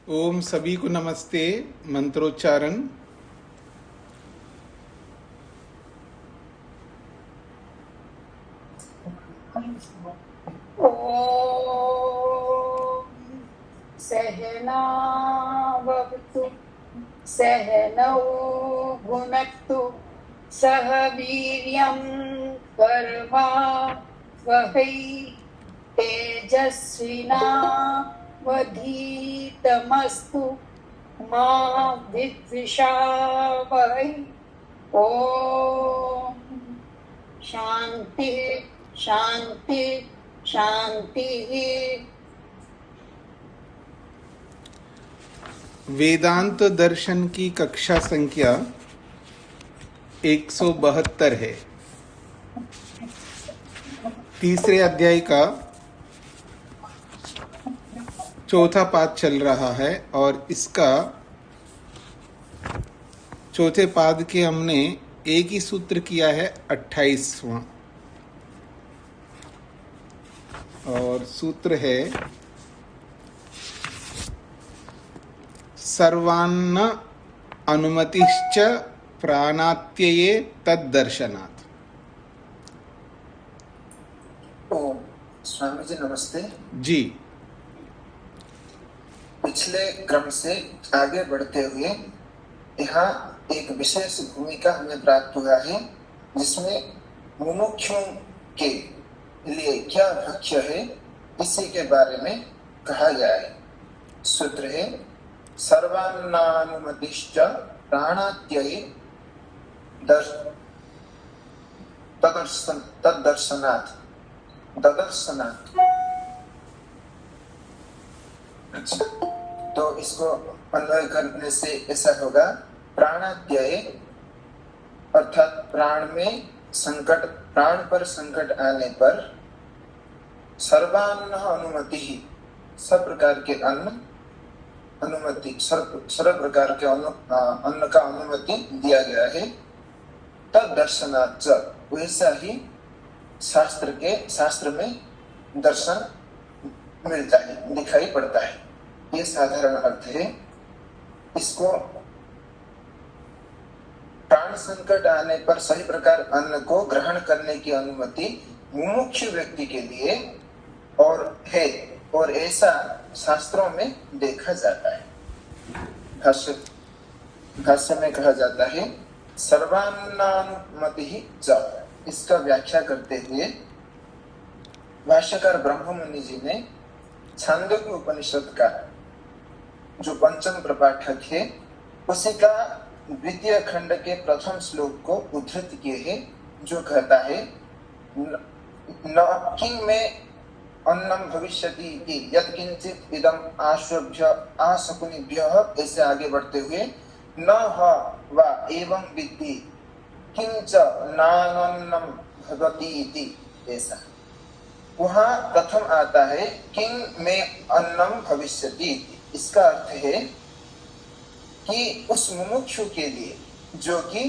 ओम सभी को नमस्ते। मंत्रोच्चारण। ॐ सहनावतु सहनौ भुनक्तु सह वीर्यं कर्मावहै तेजस्विनावधीतमस्तु मा विद्विषावहै। ॐ शांति शांति शांति। वेदांत दर्शन की कक्षा संख्या 172 है। तीसरे अध्याय का चौथा पाद चल रहा है और इसका चौथे पाद के हमने एक ही सूत्र किया है 28वां, और सूत्र है सर्वान्न अनुमतिश्च प्राणात्यये तद्दर्शनात्। ओम स्वामी जी नमस्ते जी। पिछले क्रम से आगे बढ़ते हुए यहाँ एक विशेष भूमिका हमें प्राप्त हुआ है, जिसमें मुमुक्षुओं के लिए क्या लक्ष्य है इसी के बारे में कहा गया है। सूत्र है सर्वान्नानुमतिश्च प्राणात्यये तदर्शनात्। अच्छा, तो इसको अन्वय करने से ऐसा होगा, प्राणात्यय अर्थात प्राण पर संकट आने पर सर्वान्न अनुमति ही सब प्रकार के अन्न अनुमति सर्व प्रकार के अन्न का अनुमति दिया गया है। तद दर्शनाच वैसा ही शास्त्र में दर्शन मिलता है, दिखाई पड़ता है। ये साधारण अर्थ है। इसको प्राण संकट आने पर सही प्रकार अन्न को ग्रहण करने की अनुमति मुमुक्षु व्यक्ति के लिए और है, और ऐसा शास्त्रों में देखा जाता है। भाष्य में कहा जाता है सर्वान्नानुमति ही च। इसका व्याख्या करते हुए भाष्यकार ब्रह्ममुनि जी ने छांदोग्य उपनिषद का जो पंचम प्रपाठक है उसी का द्वितीय खंड के प्रथम श्लोक को उद्धृत किए हैं, जो कहता है न किं में अन्नम भविष्यति इति यत्किंचित इदम आश्वभ्य आशकुनिभ्यः। ऐसे आगे बढ़ते हुए न वा एवं विद्धि किंच नानन्नम भवति इति। ऐसा वहां प्रथम आता है किं में अन्नम भविष्यति। इसका अर्थ है कि उस मुमुक्षु के लिए जो कि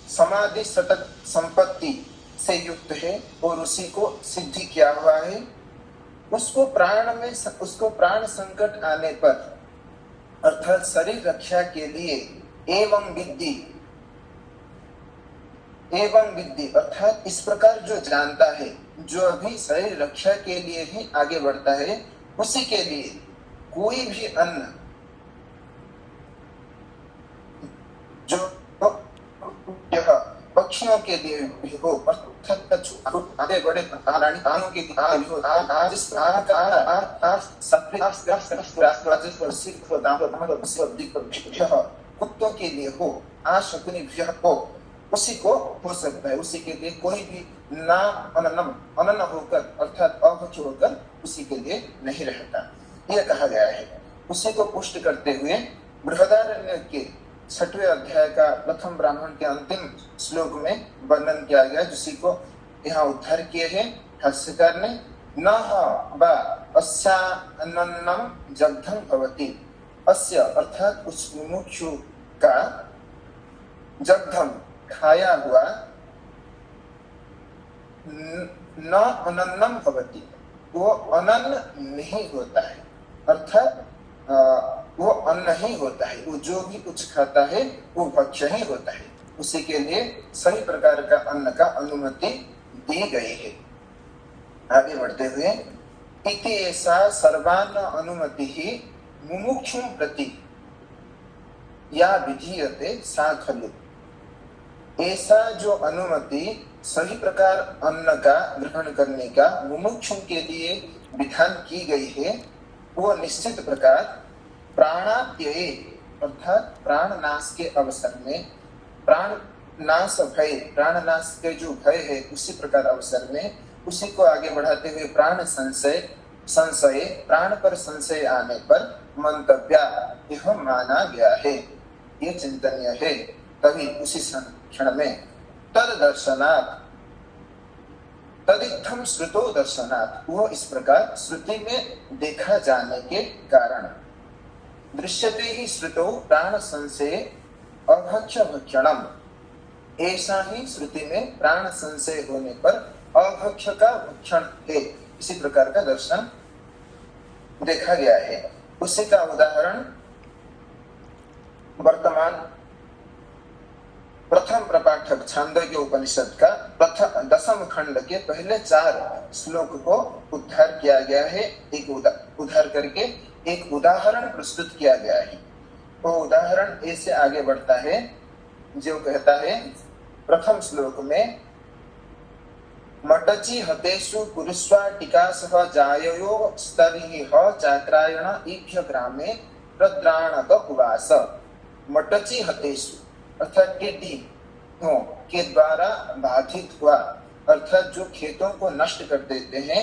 समाधि शतक संपत्ति से युक्त है और उसी को सिद्धि किया हुआ है, उसको प्राण संकट आने पर अर्थात शरीर रक्षा के लिए एवं विद्धि अर्थात इस प्रकार जो जानता है, जो अभी शरीर रक्षा के लिए ही आगे बढ़ता है, उसी के लिए कोई भी अन्न जो यह पक्षियों के लिए भी हो, आगे बड़े प्राणों के लिए हो, कुत्तों के लिए हो, आशकुनि हो, उसी को हो सकता है। उसी के लिए कोई भी ना अनन्न होकर अर्थात अभक्ष्य होकर उसी के लिए नहीं रहता, यह कहा गया है। उसी को पुष्ट करते हुए बृहदारण्य के 6वें अध्याय का प्रथम ब्राह्मण के अंतिम श्लोक में वर्णन किया गया, जिसी को यहाँ उद्धार किए हैं भाष्यकार ने। न वा अस्यान्नम जग्धं भवति। अस्य अर्थात उस मुमुक्षु का जग्धम खाया हुआ न अनन्नम भवति, वो अनन्न नहीं होता है। अर्थात अन्न ही होता है, वो जो भी कुछ खाता है वो भक्ष्य ही होता है, उसी के लिए सभी प्रकार का अन्न का अनुमति दी गई है। आगे बढ़ते हुए इति ऐसा सर्वान्न अनुमति ही मुमुक्षुं प्रति या विधीयते सा खलु। ऐसा जो अनुमति सभी प्रकार अन्न का ग्रहण करने का मुमुक्षुं के लिए विधान की गई है, वो निश्चित प्रकार प्राणात्यये अर्थात प्राण नाश के अवसर में, प्राण नाश भय, प्राण नाश के जो भय है उसी प्रकार अवसर में, उसी को आगे बढ़ाते हुए प्राण संशय, संशय प्राण पर संशय आने पर मंतव्या यह माना गया है, ये चिंतनीय है। तभी उसी क्षण में तद दर्शनात् तदित्थम श्रुतो दर्शनात्, वो इस प्रकार श्रुति में देखा जाने के कारण दृश्यते ही श्रुतो प्राण संशय अभक्ष्य भक्षणम, ऐसा ही श्रुति में प्राण संशय होने पर अभक्ष्य का भक्षण है, इसी प्रकार का दर्शन देखा गया है। उसी का उदाहरण वर्तमान प्रथम प्रपाठक छांदोग्य उपनिषद का प्रथम 10वें खंड के पहले 4 श्लोक को उद्धार किया गया है, एक उद्धार करके एक उदाहरण प्रस्तुत किया गया है। वो उदाहरण ऐसे आगे बढ़ता है, जो कहता है प्रथम श्लोक में मटची हतेषु पुरुष्वा टिकासह जाययो स्तरिह चाक्रायण ईभ्य ग्रामे प्रद्राणक उवास। मटची हतेषु अर्थात टिड्डियों के द्वारा बाधित हुआ, अर्थात जो खेतों को नष्ट कर देते हैं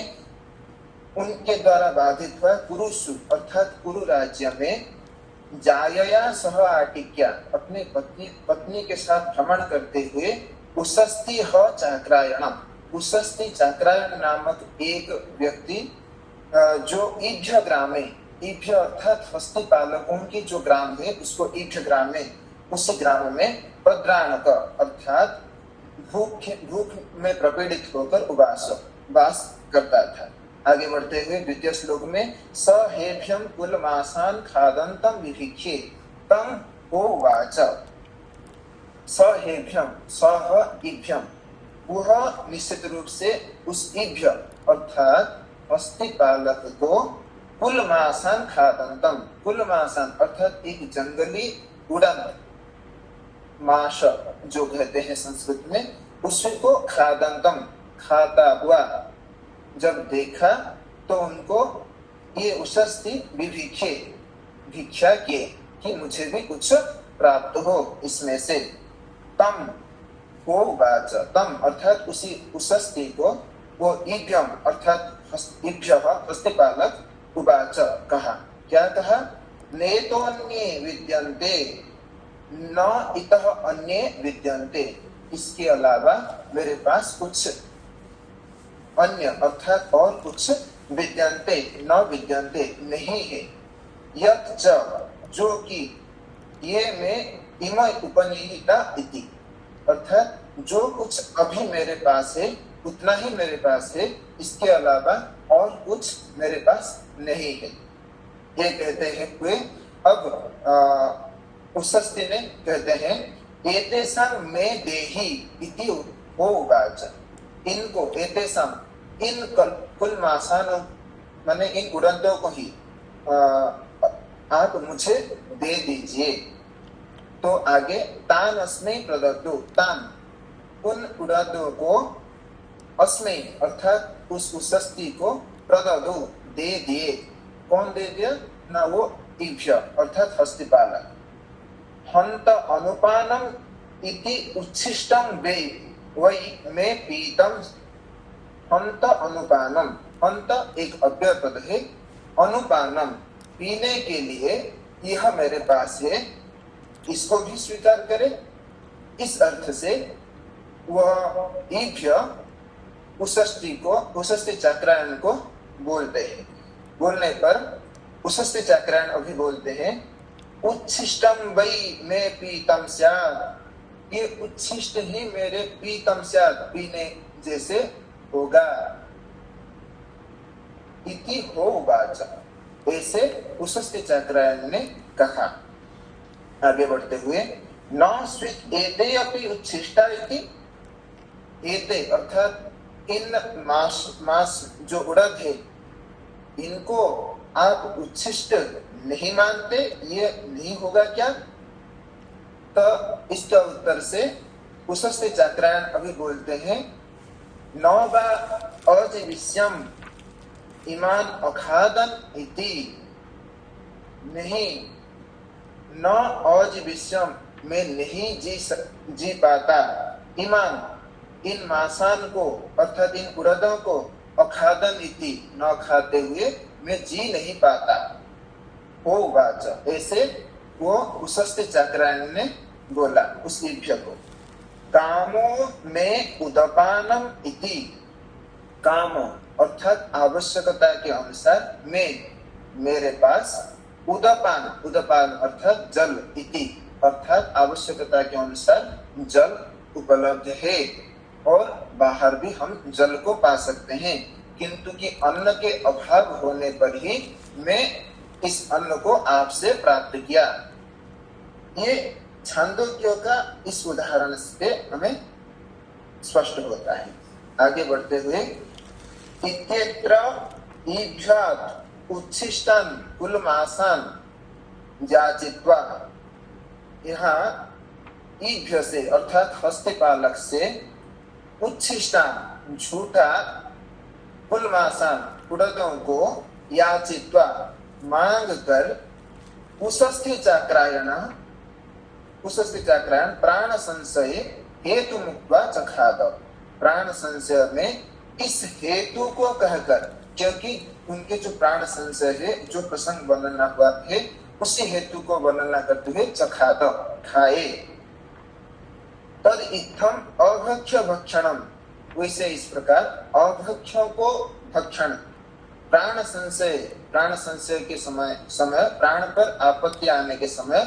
उनके द्वारा बाधित हुआ कुरुषु अर्थात कुरु राज्य में जायया सह आटिक्या अपने पत्नी के साथ भ्रमण करते हुए उषस्ति ह चाक्रायणम, उषस्ति चाक्रायण नामक एक व्यक्ति जो ईभ्य ग्रामे, ईभ्य अर्थात हस्ती पालकों की जो ग्राम है उसको ईभ्य ग्राम में, उस ग्राम में प्रद्राणक अर्थात भूख में प्रपीड़ित होकर वास करता था। आगे बढ़ते हुए द्वितीय श्लोक में स हेभ्यम कुलमासान खादंतम विभिक्षे तम होवाच। स हेभ्यम सह इभ्यम, वह निश्चित रूप से उस इभ्य अर्थात हस्ती पालक को कुलमासान खादंतम, कुलमासान अर्थात एक जंगली उड़न माश जो कहते हैं संस्कृत में, उसको खादंतम खाता हुआ जब देखा तो उनको ये उषस्ति विभिक्षे भिक्षा किए कि मुझे भी कुछ प्राप्त हो इसमें से। तम को वाच, तम अर्थात उसी उषस्ति को वो ईभ्यम अर्थात ईभ्य हस्तिपालक उवाच कहा, क्या कहा, नेतोन्ये विद्यन्ते न इतः अन्ये विद्यन्ते, इसके अलावा मेरे पास कुछ अन्य अर्थात और कुछ विद्यन्ते न विद्यन्ते नहीं है। यत् च जो कि ये में इम उपनिहिता इति, अर्थात जो कुछ अभी मेरे पास है उतना ही मेरे पास है, इसके अलावा और कुछ मेरे पास नहीं है। ये कहते हैं वे अब उषस्ति ने कहते हैं एतेषां मे देहि इति होवाच, इनको एतेषां इन कुलमासान माने इन उड़नों को ही आप मुझे दे दीजिए। तो आगे तान अस्मै प्रदत्तो, तान उन उड़नों को अस्मै अर्थात उस उषस्ति को प्रदत्तो दे दिए। कौन दे दिया ना, वो ईभ्य अर्थात हस्तिपालक। हंत अनुपानम इति उच्छिष्टम वै मे पीतम। हंत अनुपानम, हंत एक अव्यय पद है, अनुपानम पीने के लिए यह मेरे पास है, इसको भी स्वीकार करें। इस अर्थ से वह ईभ्य उषस्ति को, उषस्ति चाक्रायण को बोलते हैं। बोलने पर उषस्ति चाक्रायण अभी बोलते हैं उच्छिष्टम वै मे पीतम स्यात्, ये उच्छिष्ट ही मेरे पीतम स्यात् पीने जैसे होगा। इति होवाच, ऐसे उषस्ति चाक्रायण ने कहा। आगे बढ़ते हुए न स्वित एते अपि उच्छिष्टा इति, एते अर्थात इन मास जो उड़द है इनको आप उच्छिष्ट नहीं मानते, ये नहीं होगा क्या? तो इसका उत्तर से उषस्ति चाक्रायण अभी बोलते हैं न वा अजीविष्यम इमान अखादन इति, नहीं न अजीविष्यम में नहीं जी पाता, ईमान इन मासान को अर्थात इन उड़दों को, अखादन इति न खाते हुए मैं जी नहीं पाता। हो वाच ऐसे वो उषस्ति चाक्रायण ने बोला उस इभ्य को। कामो में उदपानम इति, कामो अर्थात आवश्यकता के अनुसार मैं मेरे पास, उदपान उदपान अर्थात जल इति अर्थात आवश्यकता के अनुसार जल उपलब्ध है और बाहर भी हम जल को पा सकते हैं, किंतु कि अन्न के अभाव होने पर ही मैं इस अन्न को आपसे प्राप्त किया। ये छांदोग्य का इस उदाहरण से हमें स्पष्ट होता है। आगे बढ़ते हुए इत्यत्र ईभ्यात् उच्छिष्टान् कुलमासान् याचित्वा, यहाँ ईभ्य से अर्थात हस्तपालक से उच्छिष्टान् झूठा कुलमासान् उड़दों को याचित्वा मांग कर उषस्ति चाक्रायण प्राण संशय हेतु मुक्त्वा चखाद, प्राण संशय में इस हेतु को कहकर, क्योंकि उनके जो प्राण संशय है जो प्रसंग वर्णना हुआ है उसी हेतु को वर्णना करते हुए चखाद खाए। तद इत्थम अभक्ष्य भक्षणम, वैसे इस प्रकार अभक्ष्यों को भक्षण, प्राण संशय के समय प्राण पर आपत्ति आने के समय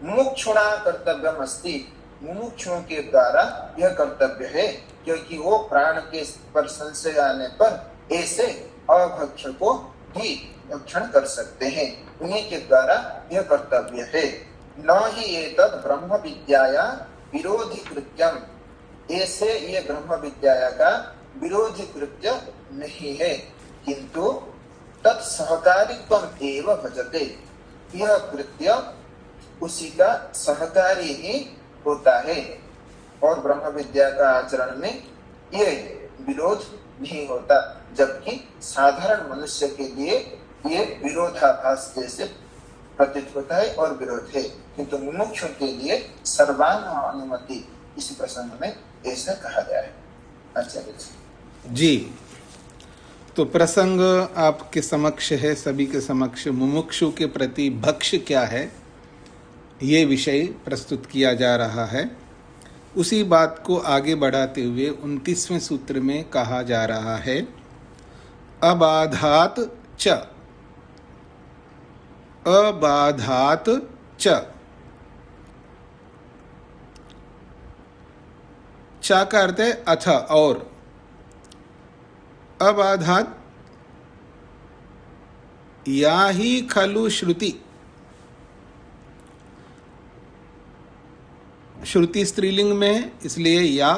मुमुक्षुणा कर्तव्यम अस्ति, मुमुक्षुओं के द्वारा यह कर्तव्य है, क्योंकि वो प्राण के पर संशय आने पर ऐसे अभक्ष्य को भी भक्षण कर सकते हैं, उन्हीं के द्वारा यह कर्तव्य है। न ही एतद् ब्रह्म विद्याया विरोधी कृत्यम, ऐसे ये ब्रह्म विद्या का विरोधी कृत्य नहीं है, किंतु तत्सहकारित्वम एव भजते, यह कृत्य उसी का सहकारी ही होता है और ब्रह्म विद्या का आचरण में ये विरोध नहीं होता, जबकि साधारण मनुष्य के लिए ये विरोधाभास जैसे प्रतीत होता है और विरोध है, किंतु मुमुक्षु के लिए सर्वांग अनुमति इस प्रसंग में ऐसा कहा गया है। अच्छा जी, तो प्रसंग आपके समक्ष है, सभी के समक्ष। मुमुक्षु के प्रति भक्ष्य क्या है ये विषय प्रस्तुत किया जा रहा है। उसी बात को आगे बढ़ाते हुए 29वें सूत्र में कहा जा रहा है अबाधात च, अबाधात च, चा का अर्थ है अथ और, अबाधात या ही खलु श्रुति, श्रुति स्त्रीलिंग में है इसलिए या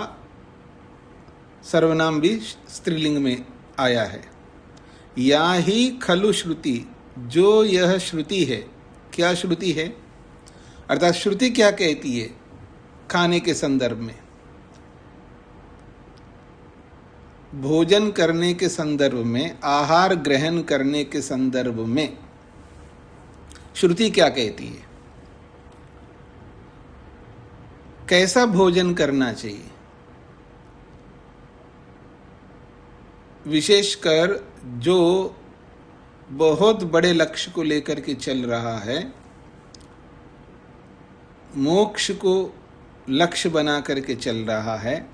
सर्वनाम भी स्त्रीलिंग में आया है। या ही खलु श्रुति, जो यह श्रुति है, क्या श्रुति है अर्थात श्रुति क्या कहती है खाने के संदर्भ में, भोजन करने के संदर्भ में, आहार ग्रहण करने के संदर्भ में श्रुति क्या कहती है, कैसा भोजन करना चाहिए। विशेषकर जो बहुत बड़े लक्ष्य को लेकर के चल रहा है, मोक्ष को लक्ष्य बना करके चल रहा है,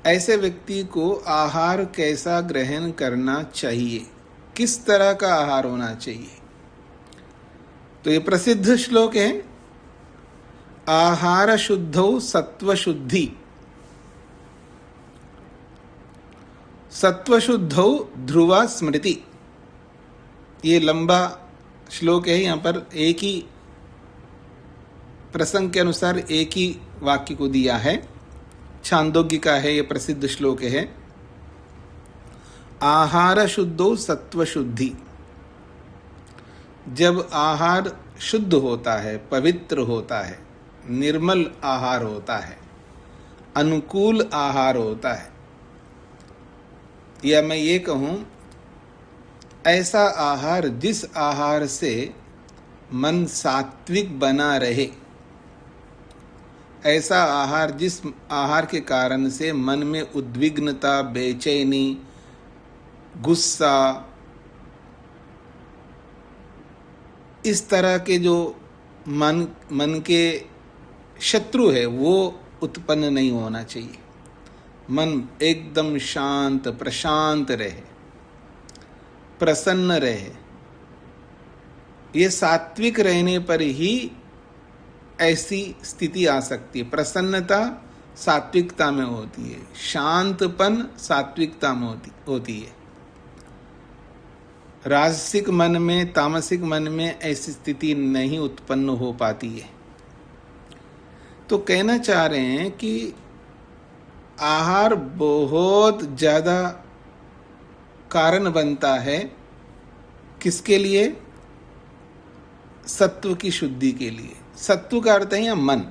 ऐसे व्यक्ति को आहार कैसा ग्रहण करना चाहिए, किस तरह का आहार होना चाहिए। तो ये प्रसिद्ध श्लोक है, आहार शुद्धौ सत्व शुद्धि, सत्व शुद्धौ ध्रुवा स्मृति। ये लंबा श्लोक है, यहाँ पर एक ही प्रसंग के अनुसार एक ही वाक्य को दिया है। छांदोग्य का है, ये प्रसिद्ध श्लोक है। आहार शुद्धो सत्व शुद्धि। जब आहार शुद्ध होता है, पवित्र होता है, निर्मल आहार होता है, अनुकूल आहार होता है, या मैं ये कहूं ऐसा आहार जिस आहार से मन सात्विक बना रहे, ऐसा आहार जिस आहार के कारण से मन में उद्विग्नता, बेचैनी, गुस्सा, इस तरह के जो मन के शत्रु है वो उत्पन्न नहीं होना चाहिए। मन एकदम शांत प्रशांत रहे, प्रसन्न रहे। ये सात्विक रहने पर ही ऐसी स्थिति आ सकती है। प्रसन्नता सात्विकता में होती है, शांतपन सात्विकता में होती है। राजसिक मन में, तामसिक मन में ऐसी स्थिति नहीं उत्पन्न हो पाती है। तो कहना चाह रहे हैं कि आहार बहुत ज़्यादा कारण बनता है। किसके लिए? सत्व की शुद्धि के लिए। सत्व का अर्थ है यहाँ मन।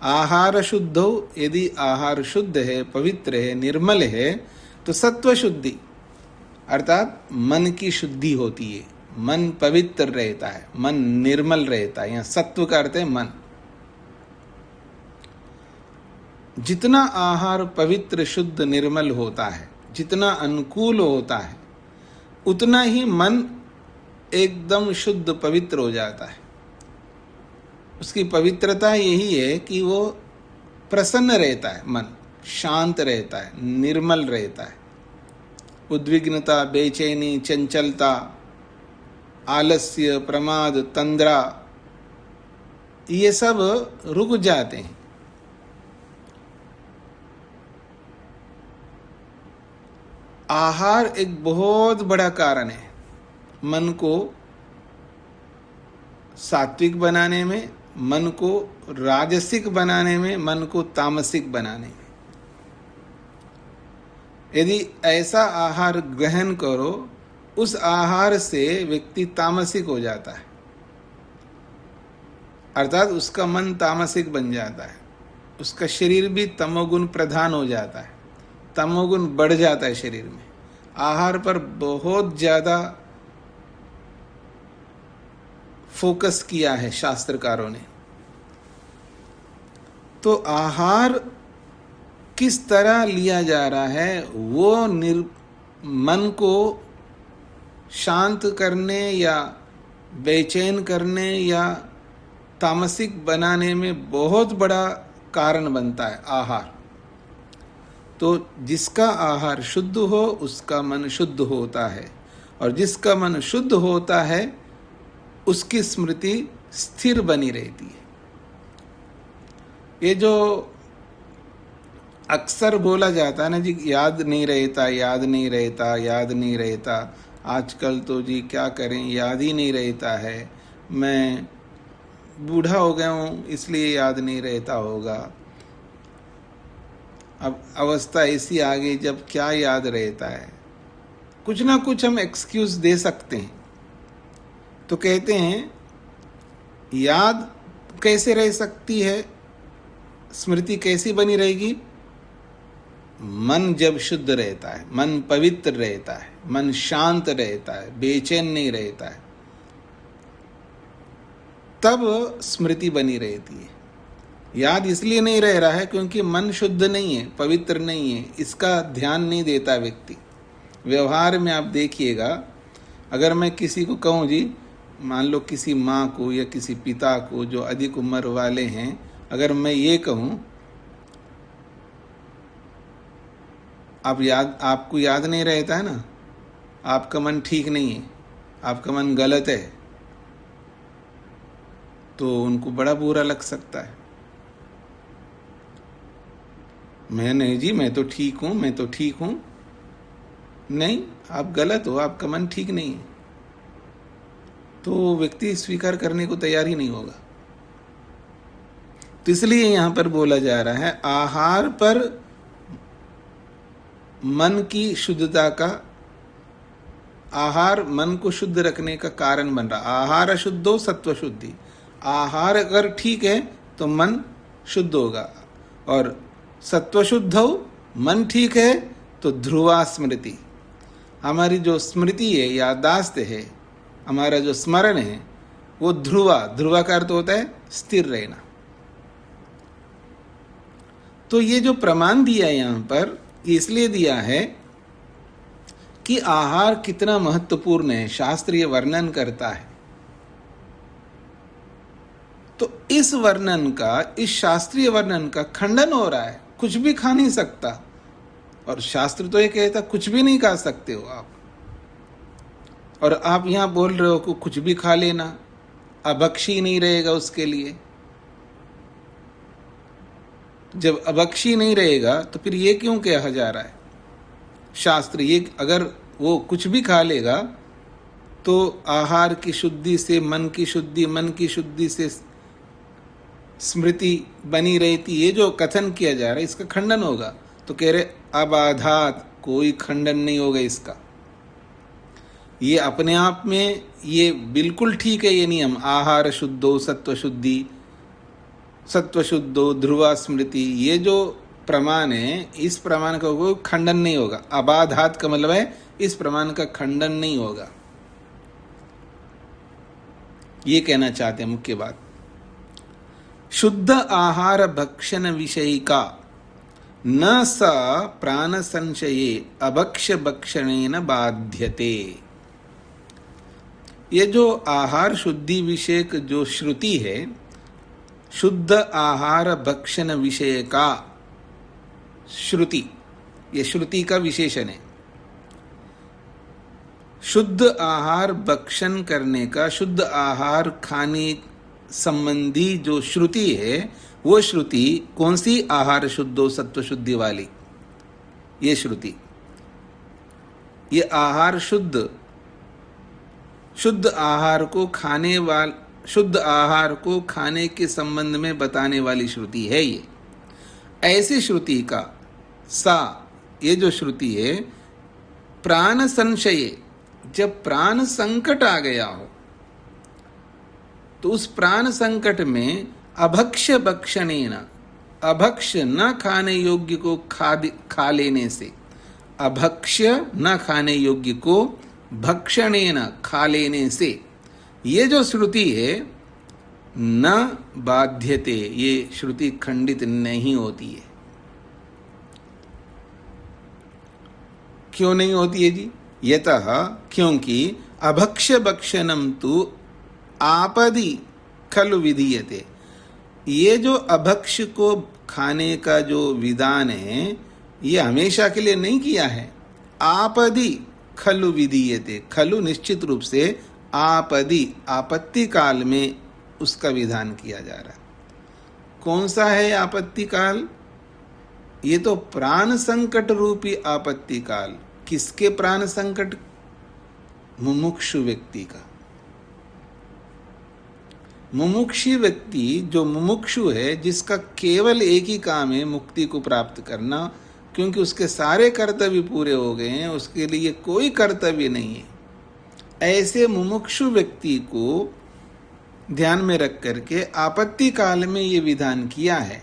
आहार शुद्ध हो, यदि आहार शुद्ध है, पवित्र है, निर्मल है, तो सत्व शुद्धि अर्थात मन की शुद्धि होती है। मन पवित्र रहता है, मन निर्मल रहता है। यहाँ सत्व का अर्थ है मन। जितना आहार पवित्र, शुद्ध, निर्मल होता है, जितना अनुकूल होता है, उतना ही मन एकदम शुद्ध पवित्र हो जाता है। उसकी पवित्रता यही है कि वो प्रसन्न रहता है, मन शांत रहता है, निर्मल रहता है। उद्विग्नता, बेचैनी, चंचलता, आलस्य, प्रमाद, तंद्रा, ये सब रुक जाते हैं। आहार एक बहुत बड़ा कारण है मन को सात्विक बनाने में, मन को राजसिक बनाने में, मन को तामसिक बनाने में। यदि ऐसा आहार ग्रहण करो, उस आहार से व्यक्ति तामसिक हो जाता है, अर्थात उसका मन तामसिक बन जाता है। उसका शरीर भी तमोगुण प्रधान हो जाता है, तमोगुण बढ़ जाता है शरीर में। आहार पर बहुत ज़्यादा फोकस किया है शास्त्रकारों ने। तो आहार किस तरह लिया जा रहा है, वो मन को शांत करने या बेचैन करने या तामसिक बनाने में बहुत बड़ा कारण बनता है आहार। तो जिसका आहार शुद्ध हो उसका मन शुद्ध होता है, और जिसका मन शुद्ध होता है उसकी स्मृति स्थिर बनी रहती है। ये जो अक्सर बोला जाता है ना जी, याद नहीं रहता, याद नहीं रहता, याद नहीं रहता। आजकल तो जी क्या करें, याद ही नहीं रहता है। मैं बूढ़ा हो गया हूँ इसलिए याद नहीं रहता होगा। अब अवस्था ऐसी आ गई जब क्या याद रहता है। कुछ ना कुछ हम एक्सक्यूज दे सकते हैं। तो कहते हैं याद कैसे रह सकती है, स्मृति कैसी बनी रहेगी? मन जब शुद्ध रहता है, मन पवित्र रहता है, मन शांत रहता है, बेचैन नहीं रहता है, तब स्मृति बनी रहती है। याद इसलिए नहीं रह रहा है क्योंकि मन शुद्ध नहीं है, पवित्र नहीं है, इसका ध्यान नहीं देता व्यक्ति। व्यवहार में आप देखिएगा, अगर मैं किसी को कहूँ जी, मान लो किसी माँ को या किसी पिता को जो अधिक उम्र वाले हैं, अगर मैं ये कहूँ आपको याद नहीं रहता है ना, आपका मन ठीक नहीं है, आपका मन गलत है, तो उनको बड़ा बुरा लग सकता है। मैं नहीं जी, मैं तो ठीक हूँ, मैं तो ठीक हूँ। नहीं, आप गलत हो, आपका मन ठीक नहीं है, तो व्यक्ति स्वीकार करने को तैयार ही नहीं होगा। तो इसलिए यहां पर बोला जा रहा है आहार पर मन की शुद्धता का, आहार मन को शुद्ध रखने का कारण बन रहा। आहार अशुद्धो सत्व शुद्धि, आहार अगर ठीक है तो मन शुद्ध होगा, और सत्व शुद्ध हो, मन ठीक है तो ध्रुवा स्मृति, हमारी जो स्मृति है, याददाश्त है, हमारा जो स्मरण है वो ध्रुवा, ध्रुवा का अर्थ होता है स्थिर रहना। तो ये जो प्रमाण दिया यहां पर, इसलिए दिया है कि आहार कितना महत्वपूर्ण है, शास्त्रीय वर्णन करता है। तो इस वर्णन का, इस शास्त्रीय वर्णन का खंडन हो रहा है, कुछ भी खा नहीं सकता, और शास्त्र तो ये कहता कुछ भी नहीं खा सकते हो आप, और आप यहां बोल रहे हो कि कुछ भी खा लेना, अभक्षी नहीं रहेगा उसके लिए। जब अभक्षी नहीं रहेगा तो फिर ये क्यों कहा जा रहा है शास्त्र, ये अगर वो कुछ भी खा लेगा तो आहार की शुद्धि से मन की शुद्धि, मन की शुद्धि से स्मृति बनी रहती, ये जो कथन किया जा रहा है इसका खंडन होगा। तो कह रहे अबाधात, कोई खंडन नहीं होगा इसका, ये अपने आप में ये बिल्कुल ठीक है ये नियम, आहार शुद्धो सत्व शुद्धि, सत्व शुद्धो ध्रुवा स्मृति, ये जो प्रमाण है इस प्रमाण का कोई खंडन नहीं होगा। अबाधात का मतलब है इस प्रमाण का खंडन नहीं होगा, ये कहना चाहते हैं मुख्य बात। शुद्ध आहार भक्षण विषय का न स प्राण संशये अभक्ष्य भक्षणेन बाध्यते। ये जो आहार शुद्धि विषयक जो श्रुति है, शुद्ध आहार भक्षण विषय का श्रुति, ये श्रुति का विशेषण है। शुद्ध आहार भक्षण करने का, शुद्ध आहार खाने संबंधी जो श्रुति है, वो श्रुति कौन सी? आहार शुद्धो सत्व शुद्धि वाली ये श्रुति। ये आहार शुद्ध, शुद्ध आहार को खाने वाल, शुद्ध आहार को खाने के संबंध में बताने वाली श्रुति है ये। ऐसी श्रुति का सा, ये जो श्रुति है, प्राण संशय, जब प्राण संकट आ गया हो तो उस प्राण संकट में अभक्ष्य भक्षणेन, अभक्ष्य न खाने योग्य को खा लेने से, अभक्ष्य न खाने योग्य को भक्षणेन खा लेने से, ये जो श्रुति है न बाध्यते, ये श्रुति खंडित नहीं होती है। क्यों नहीं होती है जी? यतः, क्योंकि अभक्ष्य भक्षणम तु आपदि खलु विधीयते, ये जो अभक्ष्य को खाने का जो विधान है ये हमेशा के लिए नहीं किया है। आपदि खलु विधीयते, खलु निश्चित रूप से, आपदि आपत्ति काल में उसका विधान किया जा रहा है। कौन सा है आपत्ति काल? ये तो प्राण संकट रूपी आपत्ति काल। किसके प्राण संकट? मुमुक्षु व्यक्ति का। मुमुक्षु व्यक्ति जो मुमुक्षु है, जिसका केवल एक ही काम है मुक्ति को प्राप्त करना, क्योंकि उसके सारे कर्तव्य पूरे हो गए हैं, उसके लिए कोई कर्तव्य नहीं है, ऐसे मुमुक्षु व्यक्ति को ध्यान में रख करके आपत्ति काल में ये विधान किया है।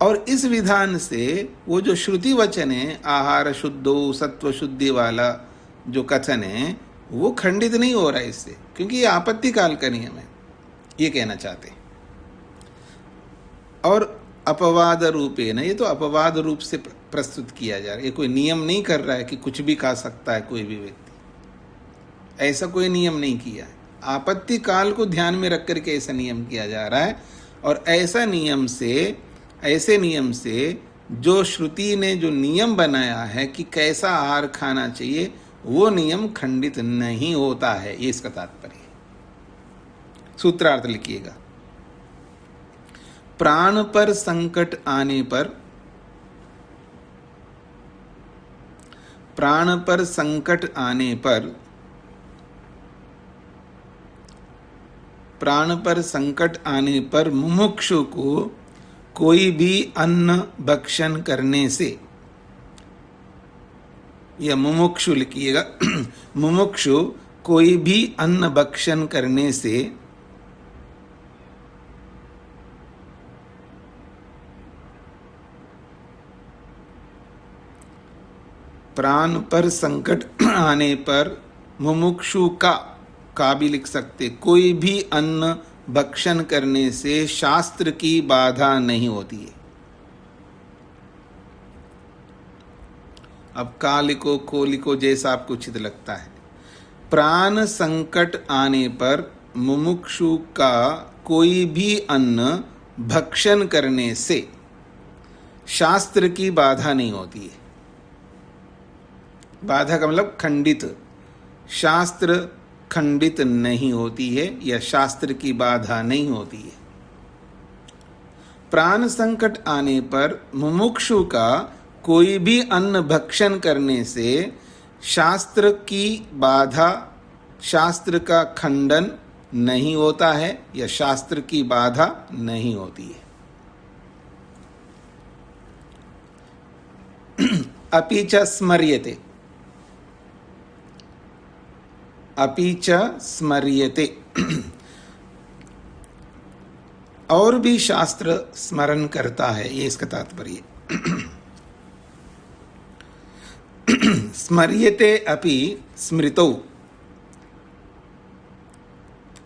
और इस विधान से वो जो श्रुति वचन है, आहार शुद्धो सत्व शुद्धि वाला जो कथन है, वो खंडित नहीं हो रहा है इससे, क्योंकि ये आपत्ति काल का नियम है, ये कहना चाहते हैं। और अपवाद रूपे न, ये तो अपवाद रूप से प्रस्तुत किया जा रहा है। ये कोई नियम नहीं कर रहा है कि कुछ भी खा सकता है कोई भी व्यक्ति, ऐसा कोई नियम नहीं किया है। आपत्ति काल को ध्यान में रख करके ऐसा नियम किया जा रहा है। और ऐसा नियम से, ऐसे नियम से जो श्रुति ने जो नियम बनाया है कि कैसा आहार खाना चाहिए, वो नियम खंडित नहीं होता है, ये इसका तात्पर्य है। सूत्रार्थ लिखिएगा। प्राण पर संकट आने पर प्राण पर संकट आने पर, प्राण पर संकट आने पर मुमुक्षु को कोई भी अन्न भक्षण करने से, या मुमुक्षु लिखिएगा, मुमुक्षु कोई भी अन्न भक्षण करने से प्राण पर संकट आने पर मुमुक्षु का भी लिख सकते, कोई भी अन्न भक्षण करने से शास्त्र की बाधा नहीं होती है। अब का लिखो, को लिखो, जैसा आपको उचित लगता है। प्राण संकट आने पर मुमुक्षु का कोई भी अन्न भक्षण करने से शास्त्र की बाधा नहीं होती है। बाधा का मतलब खंडित, शास्त्र खंडित नहीं होती है या शास्त्र की बाधा नहीं होती है। प्राण संकट आने पर मुमुक्षु का कोई भी अन्न भक्षण करने से शास्त्र की बाधा, शास्त्र का खंडन नहीं होता है या शास्त्र की बाधा नहीं होती है। अपि च स्मर्यते, अपि च स्मर्यते, और भी शास्त्र स्मरण करता है, ये इसका तात्पर्य। स्मर्यते अपि स्मृतौ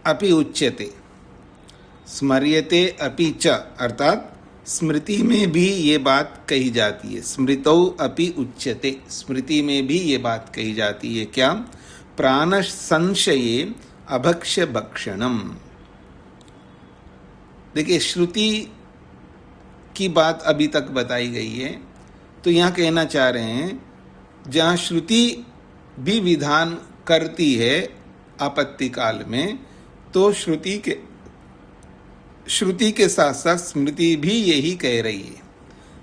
अपि उच्यते, स्मर्यते अपि च अर्थात स्मृति में भी ये बात कही जाती है। स्मृतौ अपि उच्यते, स्मृति में भी ये बात कही जाती है। क्या? प्राण संशये अभक्ष्य भक्षणम। देखिए, श्रुति की बात अभी तक बताई गई है, तो यहाँ कहना चाह रहे हैं जहाँ श्रुति भी विधान करती है आपत्ति काल में, तो श्रुति के साथ साथ स्मृति भी यही कह रही है।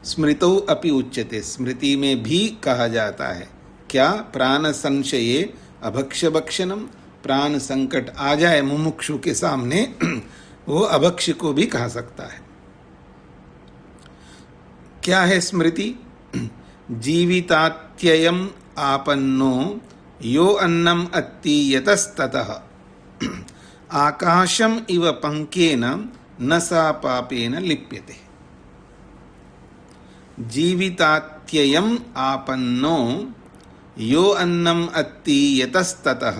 स्मृतौ अपि उच्यते, स्मृति में भी कहा जाता है। क्या? प्राण संशये अभक्ष्य भक्षणम, प्राण संकट आ जाए मुमुक्षु के सामने, वो अभक्ष्य को भी कहा सकता है। क्या है स्मृति? जीवितात्ययम् आपन्नो यो अन्नम अत्ति यतस्ततः आकाशम इव पंकेन न सा पापेन लिप्यते। जीवितात्ययम् आपन्नो यो अन्नम अत्ति यतस्ततः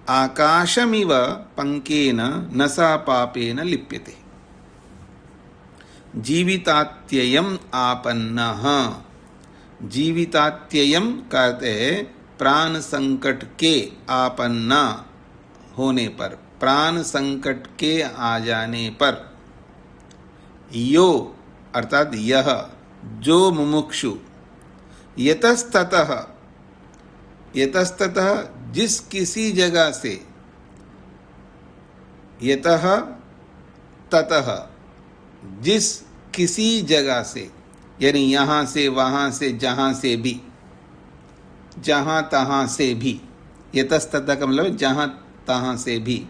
आकाशमिव पंकेन न सा पापेन लिप्यते। जीवितात्ययम् आपन्नः, जीवितात्ययम् कहते हैं प्राण संकट के आपन्ना होने पर, प्राण संकट के आ जाने पर, यो अर्थात यह, जो मुमुक्षु, यतस्ततः, यतस्ततः जिस किसी जगह से, यतः ततः जिस किसी जगह से, यानी यहाँ से वहाँ से, जहाँ से भी, जहाँ तहाँ से भी, यतस्ततः का मतलब जहाँ तहाँ से भी,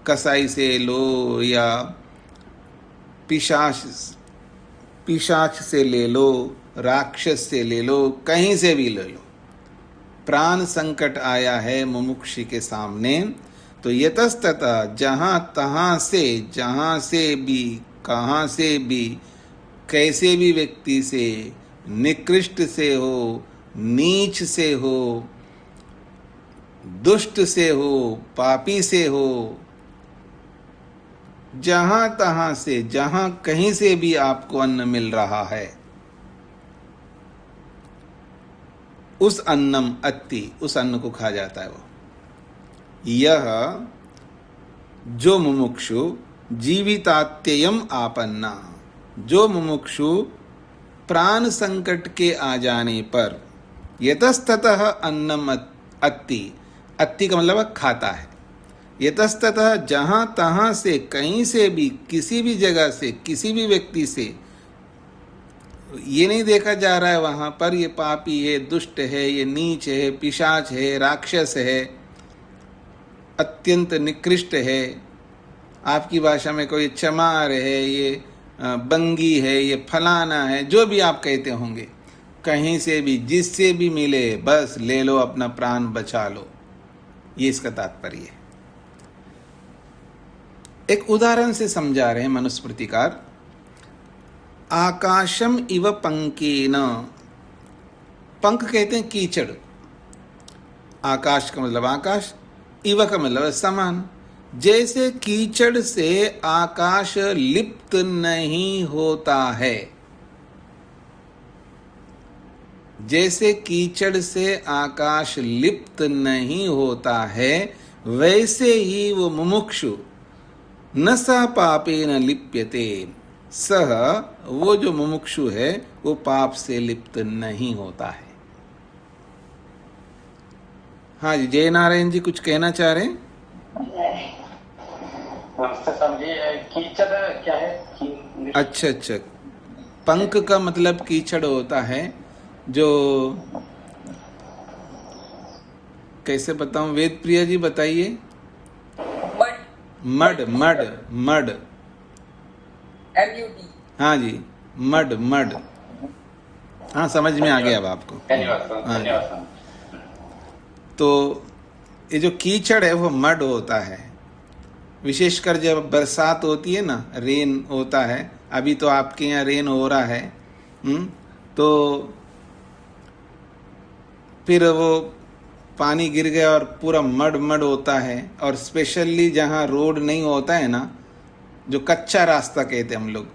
कसाई से लो या पिशाच से ले लो, राक्षस से ले लो, कहीं से भी ले लो। प्राण संकट आया है मुमुक्षु के सामने, तो यतस्ततः जहाँ तहाँ से, जहाँ से भी, कहाँ से भी, कैसे भी व्यक्ति से, निकृष्ट से हो, नीच से हो, दुष्ट से हो, पापी से हो, जहाँ तहाँ से, जहाँ कहीं से भी आपको अन्न मिल रहा है, उस अन्नम अत्ति, उस अन्न को खा जाता है वो। यह जो मुमुक्षु जीवितात्ययम् आपन्ना, जो मुमुक्षु प्राण संकट के आ जाने पर यतस्ततः अन्नम अत्ति, अत्ति का मतलब खाता है, यतस्ततः जहाँ तहाँ से, कहीं से भी, किसी भी जगह से, किसी भी व्यक्ति से ये नहीं देखा जा रहा है वहां पर ये पापी है, दुष्ट है, ये नीच है, पिशाच है, राक्षस है, अत्यंत निकृष्ट है। आपकी भाषा में कोई चमार है, ये बंगी है, ये फलाना है, जो भी आप कहते होंगे, कहीं से भी जिससे भी मिले बस ले लो, अपना प्राण बचा लो। ये इसका तात्पर्य है। एक उदाहरण से समझा रहे हैं मनुस्मृतिकार। आकाशम इव पंकेन, पंख कहते हैं कीचड़। आकाश का मतलब आकाश, इव का मतलब समान। जैसे कीचड़ से आकाश लिप्त नहीं होता है, जैसे कीचड़ से आकाश लिप्त नहीं होता है, वैसे ही वो मुमुक्षु न स पापेन लिप्यते, सह वो जो मुमुक्षु है वो पाप से लिप्त नहीं होता है। हाँ जी, जय नारायण जी कुछ कहना चाह रहे हैं? नमस्ते स्वामी जी, कीचड़ क्या है? अच्छा अच्छा, पंख का मतलब कीचड़ होता है, जो कैसे बताऊं, वेद प्रिया जी बताइए। Mud mud mud, MUD। हाँ जी, मड मड, हाँ समझ में आ गया अब आपको। धन्यवाद हाँ। धन्यवाद। तो ये जो कीचड़ है वो मड होता है। विशेषकर जब बरसात होती है ना, रेन होता है, अभी तो आपके यहाँ रेन हो रहा है, तो फिर वो पानी गिर गया और पूरा मड मड होता है। और स्पेशली जहाँ रोड नहीं होता है ना, जो कच्चा रास्ता कहते हैं हम लोग,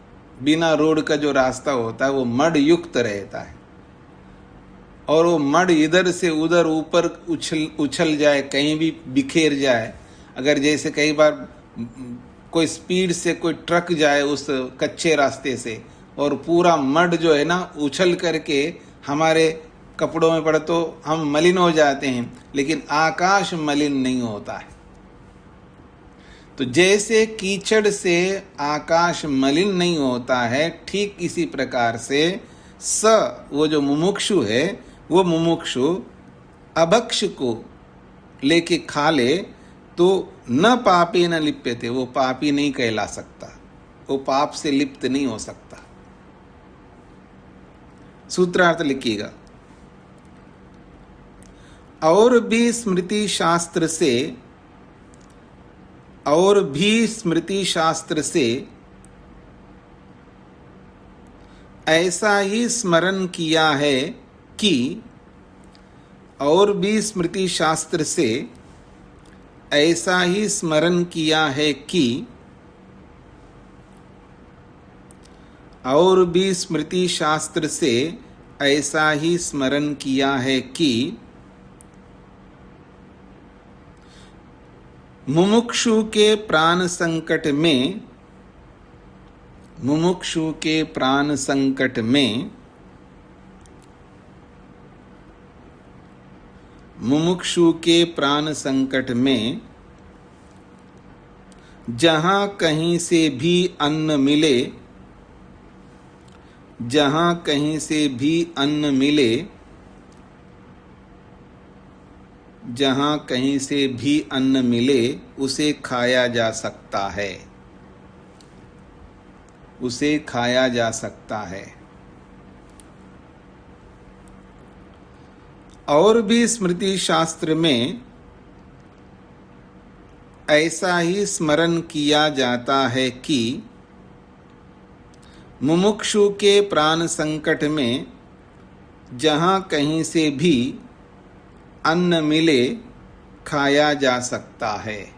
बिना रोड का जो रास्ता होता है वो मड युक्त रहता है। और वो मड इधर से उधर ऊपर उछल जाए, कहीं भी बिखेर जाए। अगर जैसे कई बार कोई स्पीड से कोई ट्रक जाए उस कच्चे रास्ते से, और पूरा मड जो है ना उछल करके हमारे कपड़ों में पड़े, तो हम मलिन हो जाते हैं, लेकिन आकाश मलिन नहीं होता है। तो जैसे कीचड़ से आकाश मलिन नहीं होता है, ठीक इसी प्रकार से वो जो मुमुक्षु है, वो मुमुक्षु अभक्ष को लेके खा ले तो न पापे न लिप्यते, वो पापी नहीं कहला सकता, वो पाप से लिप्त नहीं हो सकता। सूत्रार्थ लिखिएगा। और भी स्मृति शास्त्र से ऐसा ही स्मरण किया है कि, और भी स्मृति शास्त्र से ऐसा ही स्मरण किया है कि, और भी स्मृति शास्त्र से ऐसा ही स्मरण किया है कि मुमुक्षु के प्राण संकट में, मुमुक्षु के प्राण संकट में, मुमुक्षु के प्राण संकट में जहाँ कहीं से भी अन्न मिले, जहाँ कहीं से भी अन्न मिले, जहाँ कहीं से भी अन्न मिले उसे खाया जा सकता है, उसे खाया जा सकता है। और भी स्मृति शास्त्र में ऐसा ही स्मरण किया जाता है कि मुमुक्षु के प्राण संकट में जहाँ कहीं से भी अन्न मिले खाया जा सकता है।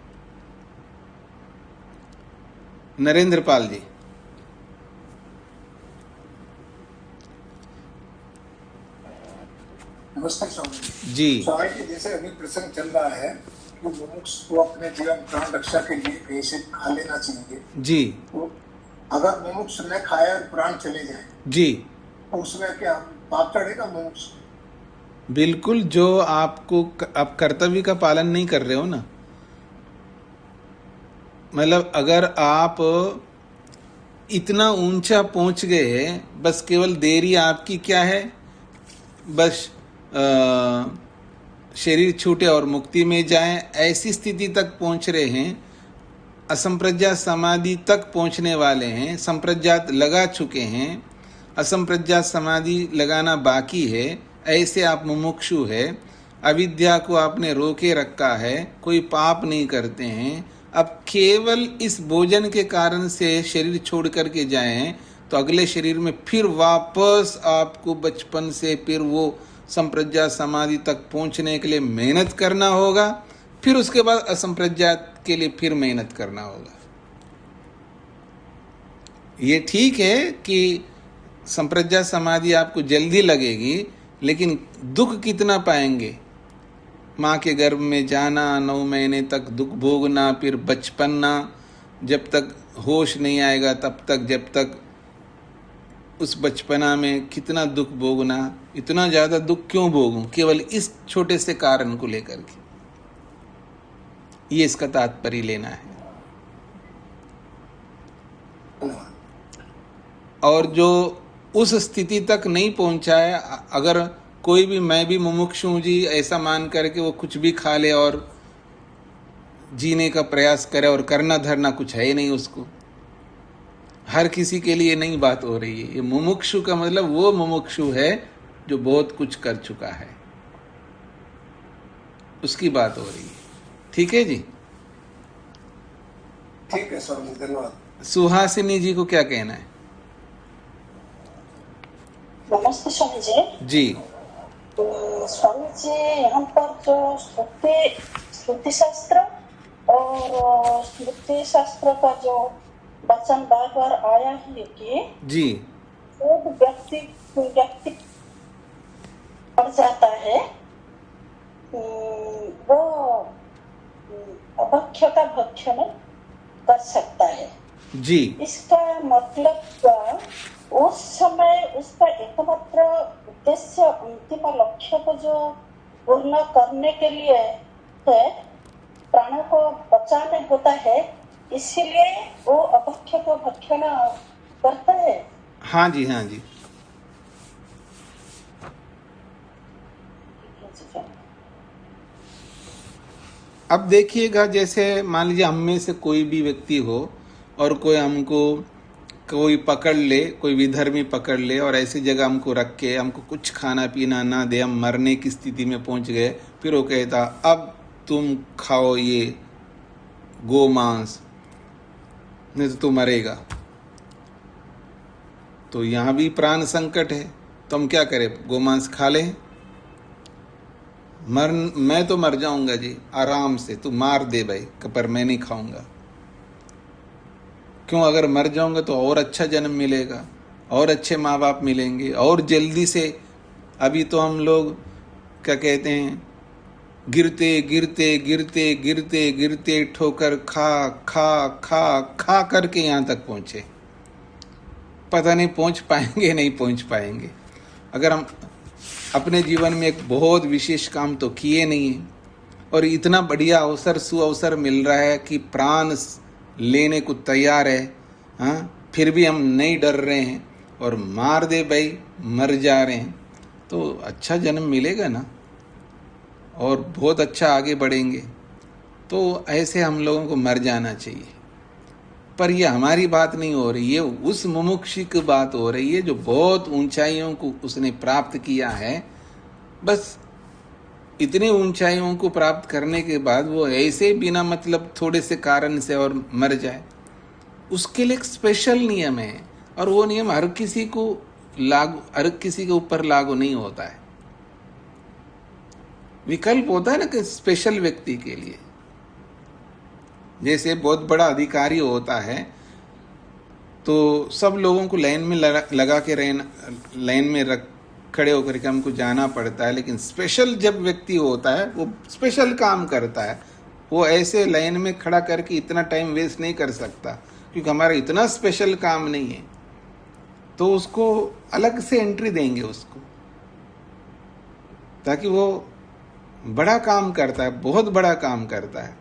नरेंद्र पाल जी। नमस्ते स्वामी जी। स्वामी जी, जैसे अभी प्रसंग चल रहा है कि मुमुक्ष को अपने जीवन प्राण रक्षा के लिए कैसे खा लेना चाहिए। जी। तो अगर मुमुक्ष ने खाया और प्राण चले जाए जी, तो उसमें क्या पाप चढ़ेगा मुमुक्ष? बिल्कुल। जो आपको आप कर्तव्य का पालन नहीं कर रहे हो ना, मतलब अगर आप इतना ऊंचा पहुंच गए, बस केवल देरी आपकी क्या है, बस शरीर छूटे और मुक्ति में जाएं, ऐसी स्थिति तक पहुंच रहे हैं। असंप्रज्ञात समाधि तक पहुंचने वाले हैं, संप्रज्ञात लगा चुके हैं, असंप्रज्ञात समाधि लगाना बाकी है, ऐसे आप मुमुक्षु है। अविद्या को आपने रोके रखा है, कोई पाप नहीं करते हैं। अब केवल इस भोजन के कारण से शरीर छोड़ करके जाएं तो अगले शरीर में फिर वापस आपको बचपन से फिर वो संप्रज्ञात समाधि तक पहुंचने के लिए मेहनत करना होगा, फिर उसके बाद असंप्रज्ञात के लिए फिर मेहनत करना होगा। ये ठीक है कि संप्रज्ञात समाधि आपको जल्दी लगेगी, लेकिन दुख कितना पाएंगे। माँ के गर्भ में जाना, 9 महीने तक दुख भोगना, फिर बचपना, जब तक होश नहीं आएगा तब तक, जब तक उस बचपना में कितना दुख भोगना। इतना ज़्यादा दुख क्यों भोगूं केवल इस छोटे से कारण को लेकर के। ये इसका तात्पर्य लेना है। और जो उस स्थिति तक नहीं पहुंचा है, अगर कोई भी, मैं भी मुमुक्षु हूं जी ऐसा मान करके वो कुछ भी खा ले और जीने का प्रयास करे और करना धरना कुछ है ही नहीं उसको, हर किसी के लिए नई बात हो रही है। ये मुमुक्षु का मतलब वो मुमुक्षु है जो बहुत कुछ कर चुका है, उसकी बात हो रही है। ठीक है जी, ठीक है स्वामी, धन्यवाद। सुहासिनी जी को क्या कहना है? नमस्ते स्वामी जी। जी स्वामी जी, यहाँ पर जो श्रुति शास्त्र और स्मृति शास्त्र का जो वचन बार बार आया है कि जी जो व्यक्ति पड़ जाता है वो अभक्ष्य का भक्षण कर सकता है जी। इसका मतलब उस समय उसका एकमात्र उद्देश्य, अंतिम लक्ष्य को जो पूर्ण करने के लिए है, प्राणों को बचाने होता है, इसीलिए वो अभक्ष्य को भक्षण करता है। हाँ जी, हाँ जी। अब देखिएगा, जैसे मान लीजिए हम में से कोई भी व्यक्ति हो और कोई हमको कोई पकड़ ले, कोई विधर्मी पकड़ ले और ऐसी जगह हमको रख के हमको कुछ खाना पीना ना दे, हम मरने की स्थिति में पहुंच गए, फिर वो कहता अब तुम खाओ ये गो मांस, नहीं तो तू मरेगा। तो यहाँ भी प्राण संकट है, तो हम क्या करें? गोमांस खा लें? मैं तो मर जाऊंगा जी आराम से, तू मार दे भाई, पर मैं नहीं खाऊंगा। क्यों? अगर मर जाऊंगा तो और अच्छा जन्म मिलेगा, और अच्छे माँ बाप मिलेंगे, और जल्दी से। अभी तो हम लोग क्या कहते हैं, गिरते गिरते गिरते गिरते गिरते ठोकर खा खा खा खा करके यहाँ तक पहुँचे। पता नहीं पहुँच पाएंगे नहीं पहुँच पाएंगे। अगर हम अपने जीवन में एक बहुत विशेष काम तो किए नहीं है, और इतना बढ़िया अवसर, सुअवसर मिल रहा है कि प्राण लेने को तैयार है, हाँ, फिर भी हम नहीं डर रहे हैं और मार दे भाई, मर जा रहे हैं, तो अच्छा जन्म मिलेगा ना, और बहुत अच्छा आगे बढ़ेंगे। तो ऐसे हम लोगों को मर जाना चाहिए। पर ये हमारी बात नहीं हो रही है, उस मुमुक्षु की बात हो रही है जो बहुत ऊंचाइयों को उसने प्राप्त किया है। बस इतनी ऊंचाइयों को प्राप्त करने के बाद वो ऐसे बिना मतलब थोड़े से कारण से और मर जाए, उसके लिए एक स्पेशल नियम है, और वो नियम हर किसी को लागू, हर किसी के ऊपर लागू नहीं होता है। विकल्प होता है ना कि स्पेशल व्यक्ति के लिए। जैसे बहुत बड़ा अधिकारी होता है तो सब लोगों को लाइन में लगा के रहना, लाइन में रख खड़े होकर के हमको जाना पड़ता है। लेकिन स्पेशल जब व्यक्ति होता है वो स्पेशल काम करता है, वो ऐसे लाइन में खड़ा करके इतना टाइम वेस्ट नहीं कर सकता, क्योंकि हमारा इतना स्पेशल काम नहीं है। तो उसको अलग से एंट्री देंगे उसको, ताकि वो बड़ा काम करता है, बहुत बड़ा काम करता है।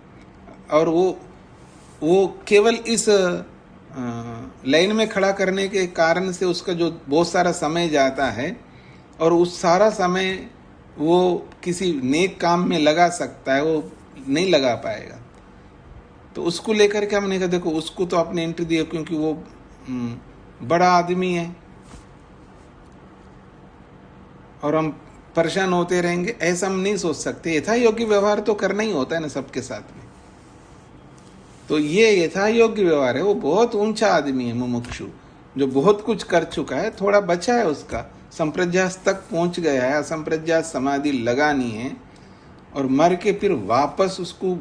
और वो केवल इस लाइन में खड़ा करने के कारण से उसका जो बहुत सारा समय जाता है और उस सारा समय वो किसी नेक काम में लगा सकता है, वो नहीं लगा पाएगा। तो उसको लेकर के हमने कहा देखो उसको तो आपने एंट्री दिया क्योंकि वो बड़ा आदमी है और हम परेशान होते रहेंगे, ऐसा हम नहीं सोच सकते। यथा योग्य व्यवहार तो करना ही होता है ना सबके साथ में। तो ये यथा योग्य व्यवहार है। वो बहुत ऊंचा आदमी है मुमुक्षु, जो बहुत कुछ कर चुका है, थोड़ा बचा है उसका, संप्रज्ञास तक पहुंच गया है, असंप्रज्ञात समाधि लगानी है और मर के फिर वापस उसको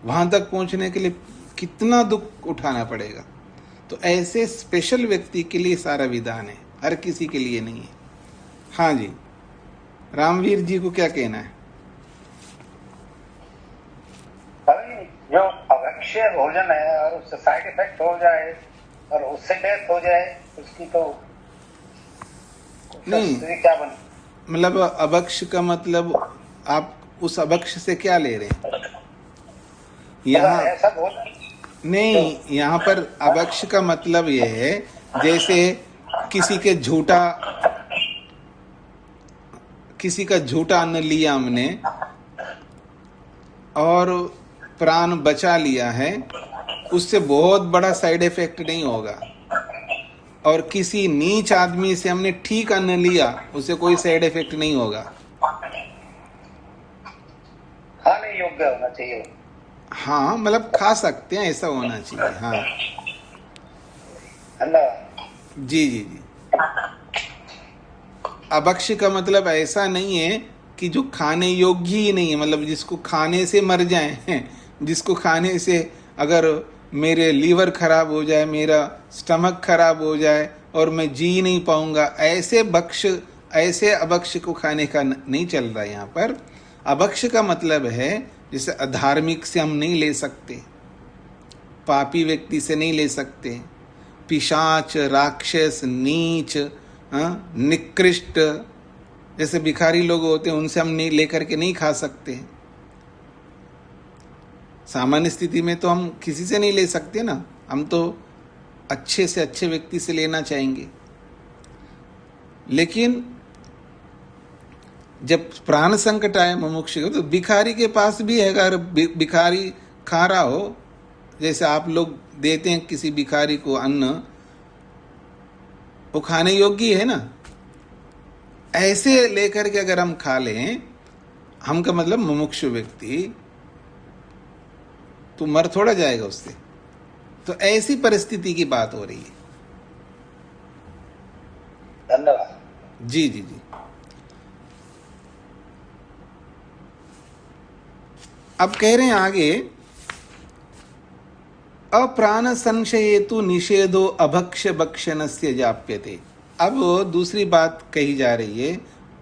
वहां तक पहुंचने के लिए कितना दुख उठाना पड़ेगा। तो ऐसे स्पेशल व्यक्ति के लिए सारा विधान है, हर किसी के लिए नहीं है। हाँ जी, रामवीर जी को क्या कहना है? अभी जो अभक्ष्य भोजन है और उससे साइड इफेक्ट हो जाए और उससे डेथ हो जाए, उसकी तो नहीं, क्या बने? मतलब अभक्ष्य का मतलब आप उस अभक्ष्य से क्या ले रहे हैं यहाँ? ऐसा भोजन नहीं, यहाँ पर अभक्ष्य का मतलब ये है जैसे किसी का झूठा अन्न लिया हमने और प्राण बचा लिया है, उससे बहुत बड़ा साइड इफेक्ट नहीं होगा। और किसी नीच आदमी से हमने ठीक अन्न लिया, उससे कोई साइड इफेक्ट नहीं होगा। खाने योग्य होना चाहिए। हाँ, मतलब खा सकते हैं, ऐसा होना चाहिए। हाँ जी जी जी। अभक्ष्य का मतलब ऐसा नहीं है कि जो खाने योग्य ही नहीं है, मतलब जिसको खाने से मर जाए, जिसको खाने से अगर मेरे लीवर खराब हो जाए, मेरा स्टमक खराब हो जाए और मैं जी नहीं पाऊंगा, ऐसे अभक्ष्य को खाने का नहीं चल रहा है यहाँ पर। अभक्ष्य का मतलब है जैसे अधार्मिक से हम नहीं ले सकते, पापी व्यक्ति से नहीं ले सकते, पिशाच, राक्षस, नीच, निकृष्ट जैसे भिखारी लोग होते हैं उनसे हम नहीं लेकर के नहीं खा सकते। सामान्य स्थिति में तो हम किसी से नहीं ले सकते ना, हम तो अच्छे से अच्छे व्यक्ति से लेना चाहेंगे। लेकिन जब प्राण संकट आए मुमुक्षु को, तो भिखारी के पास भी है, अगर भिखारी खा रहा हो, जैसे आप लोग देते हैं किसी भिखारी को अन्न, वो खाने योग्य है ना, ऐसे लेकर के अगर हम खा लें, हम का मतलब मुमुक्षु व्यक्ति, तो मर थोड़ा जाएगा उससे। तो ऐसी परिस्थिति की बात हो रही है। धन्यवाद। जी जी जी। अब कह रहे हैं आगे, अप्राण संशयेतु निषेधो अभक्ष्य भक्षणस्य जाप्यते। अब दूसरी बात कही जा रही है,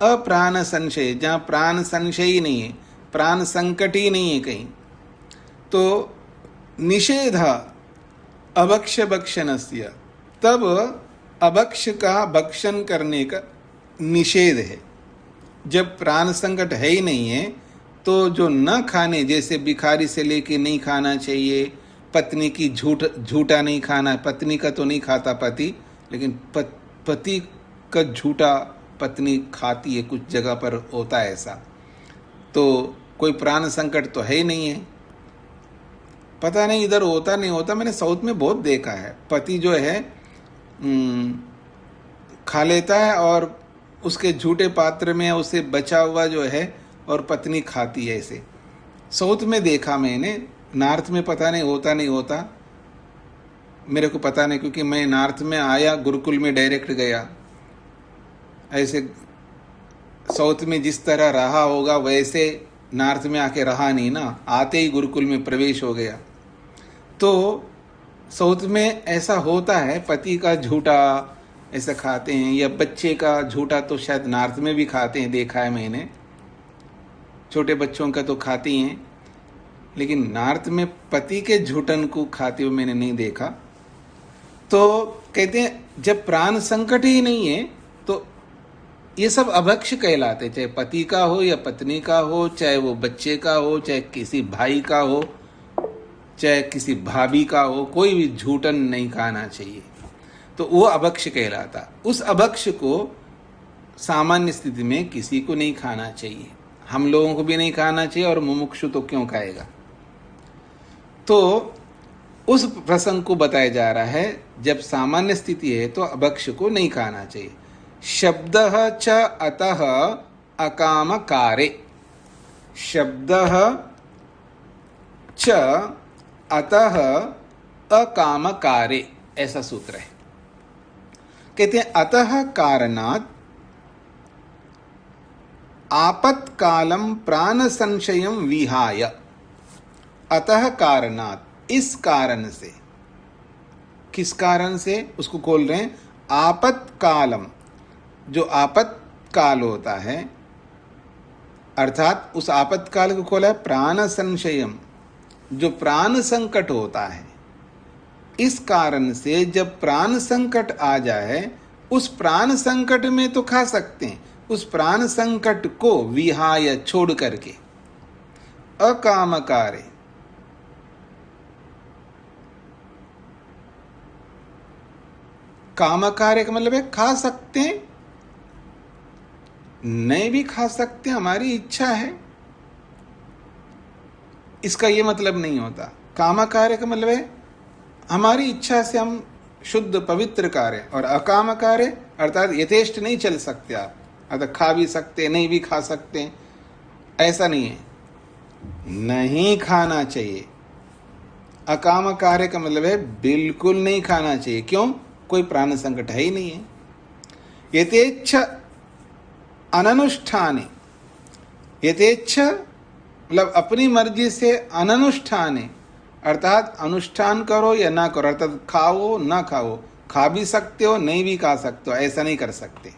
अप्राण संशय, जहाँ प्राण संशय ही नहीं है, प्राण संकट ही नहीं है कहीं, तो निषेध अभक्ष्य भक्षणस्य, तब अभक्ष्य का भक्षण करने का निषेध है। जब प्राण संकट है ही नहीं है तो जो न खाने, जैसे भिखारी से लेके नहीं खाना चाहिए, पत्नी की झूठा नहीं खाना, पत्नी का तो नहीं खाता पति, लेकिन पति का झूठा पत्नी खाती है, कुछ जगह पर होता है ऐसा, तो कोई प्राण संकट तो है ही नहीं है। पता नहीं इधर होता नहीं होता, मैंने साउथ में बहुत देखा है, पति जो है खा लेता है और उसके झूठे पात्र में उसे बचा हुआ जो है और पत्नी खाती है। ऐसे साउथ में देखा मैंने, नॉर्थ में पता नहीं होता नहीं होता, मेरे को पता नहीं, क्योंकि मैं नॉर्थ में आया, गुरुकुल में डायरेक्ट गया। ऐसे साउथ में जिस तरह रहा होगा वैसे नॉर्थ में आके रहा नहीं ना, आते ही गुरुकुल में प्रवेश हो गया। तो साउथ में ऐसा होता है, पति का झूठा ऐसा खाते हैं, या बच्चे का झूठा तो शायद नॉर्थ में भी खाते हैं, देखा है मैंने, छोटे बच्चों का तो खाती हैं, लेकिन नॉर्थ में पति के झूठन को खाते हुए मैंने नहीं देखा। तो कहते हैं जब प्राण संकट ही नहीं है तो ये सब अभक्ष्य कहलाते, चाहे पति का हो या पत्नी का हो, चाहे वो बच्चे का हो, चाहे किसी भाई का हो, चाहे किसी भाभी का हो, कोई भी झूठन नहीं खाना चाहिए, तो वो अभक्ष कहलाता। उस अभक्ष को सामान्य स्थिति में किसी को नहीं खाना चाहिए, हम लोगों को भी नहीं खाना चाहिए, और मुमुक्षु तो क्यों खाएगा। तो उस प्रसंग को बताया जा रहा है, जब सामान्य स्थिति है तो अभक्ष को नहीं खाना चाहिए। शब्दः च अतः अकामकारे, शब्दः च अतः अकामकारे, ऐसा सूत्र है। कहते हैं अतः कारणात् आपत्कालम प्राण संशयम विहाय, अतः कारणात्, इस कारण से, किस कारण से उसको खोल रहे हैं, आपत्कालम, जो आपत्काल होता है, अर्थात उस आपत्काल को खोला है प्राण संशयम, जो प्राण संकट होता है। इस कारण से जब प्राण संकट आ जाए, उस प्राण संकट में तो खा सकते हैं, उस प्राण संकट को विहाय, छोड़ करके, अकामकारे, कामकार्य का मतलब है खा सकते हैं, नहीं भी खा सकते, हमारी इच्छा है, इसका ये मतलब नहीं होता। कामकार्य का मतलब है हमारी इच्छा से हम शुद्ध पवित्र कार्य, और अकाम कार्य अर्थात यथेष्ट नहीं चल सकते आप, अर्थात खा भी सकते नहीं भी खा सकते, ऐसा नहीं है, नहीं खाना चाहिए। अकाम कार्य का मतलब है बिल्कुल नहीं खाना चाहिए। क्यों? कोई प्राण संकट है ही नहीं है। यथेच्छ अननुष्ठाने, यथेच्छ मतलब अपनी मर्जी से, अननुष्ठाने अर्थात अनुष्ठान करो या ना करो, अर्थात खाओ ना खाओ, खा भी सकते हो नहीं भी खा सकते हो, ऐसा नहीं कर सकते,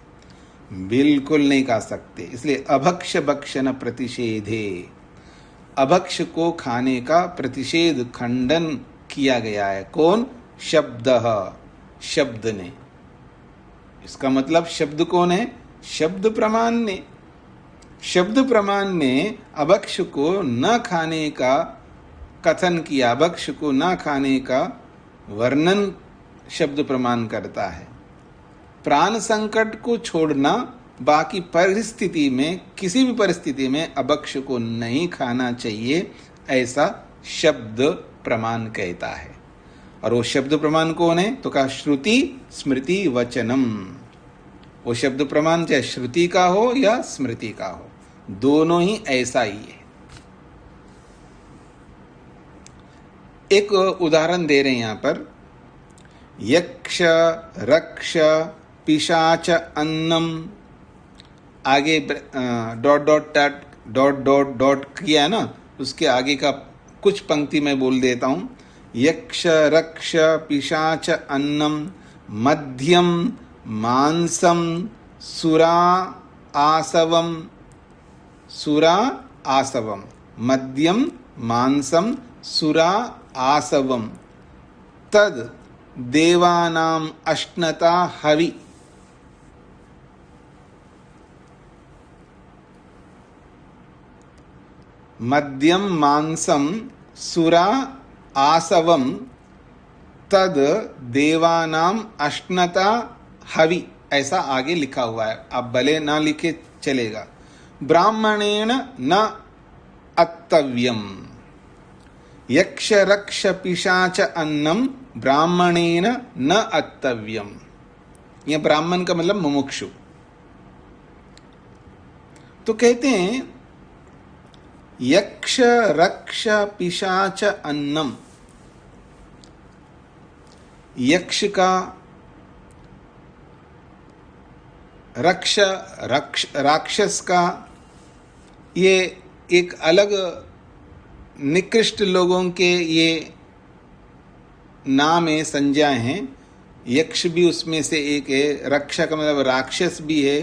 बिल्कुल नहीं खा सकते। इसलिए अभक्ष भक्षण प्रतिषेधे, अभक्ष को खाने का प्रतिषेध, खंडन किया गया है। कौन? शब्दः, शब्द ने। इसका मतलब शब्द कौन है? शब्द प्रमाण ने। शब्द प्रमाण ने अभक्ष को न खाने का कथन किया, अभक्ष को न खाने का वर्णन शब्द प्रमाण करता है। प्राण संकट को छोड़ना, बाकी परिस्थिति में, किसी भी परिस्थिति में अभक्ष को नहीं खाना चाहिए, ऐसा शब्द प्रमाण कहता है। और वो शब्द प्रमाण कौन है? तो कहा श्रुति स्मृति वचनम। वो शब्द प्रमाण चाहे श्रुति का हो या स्मृति का हो, दोनों ही ऐसा ही है। एक उदाहरण दे रहे हैं यहां पर, यक्ष रक्ष पिशाच अन्नम, आगे dot dot dot dot dot किया ना, उसके आगे का कुछ पंक्ति मैं बोल देता हूं। यक्ष रक्ष पिशाच अन्नम मध्यम मांसम सुरा आसवम, सुरा आसवम, मध्यम मांसम सुरा आसवम, तद देवानाम अश्नता हवि। मध्यम मांसम सुरा आसवम तद देवानाम अश्नता हवि, ऐसा आगे लिखा हुआ है, आप भले ना लिखे चलेगा। ब्राह्मणेन न अत्तव्यम, यक्ष रक्ष पिशाच अन्नम ब्राह्मणेन न अत्तव्यम। यह ब्राह्मण का मतलब मुमुक्षु। तो कहते हैं यक्ष रक्ष पिशाच अन्नम, यक्ष का, रक्ष राक्षस का, ये एक अलग निकृष्ट लोगों के ये नाम है, संज्ञा हैं। यक्ष भी उसमें से एक है, रक्ष का मतलब राक्षस भी है,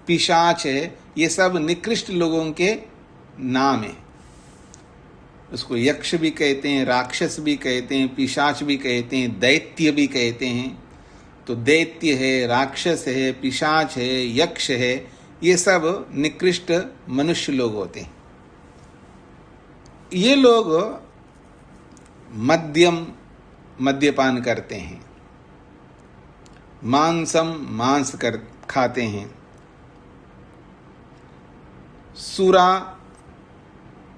पिशाच है, ये सब निकृष्ट लोगों के नाम है। उसको यक्ष भी कहते हैं, राक्षस भी कहते हैं, पिशाच भी कहते हैं, दैत्य भी कहते हैं। तो दैत्य है, राक्षस है, पिशाच है, यक्ष है, ये सब निकृष्ट मनुष्य लोग होते हैं। ये लोग मद्यम मद्यपान करते हैं, मांसम मांस खाते हैं,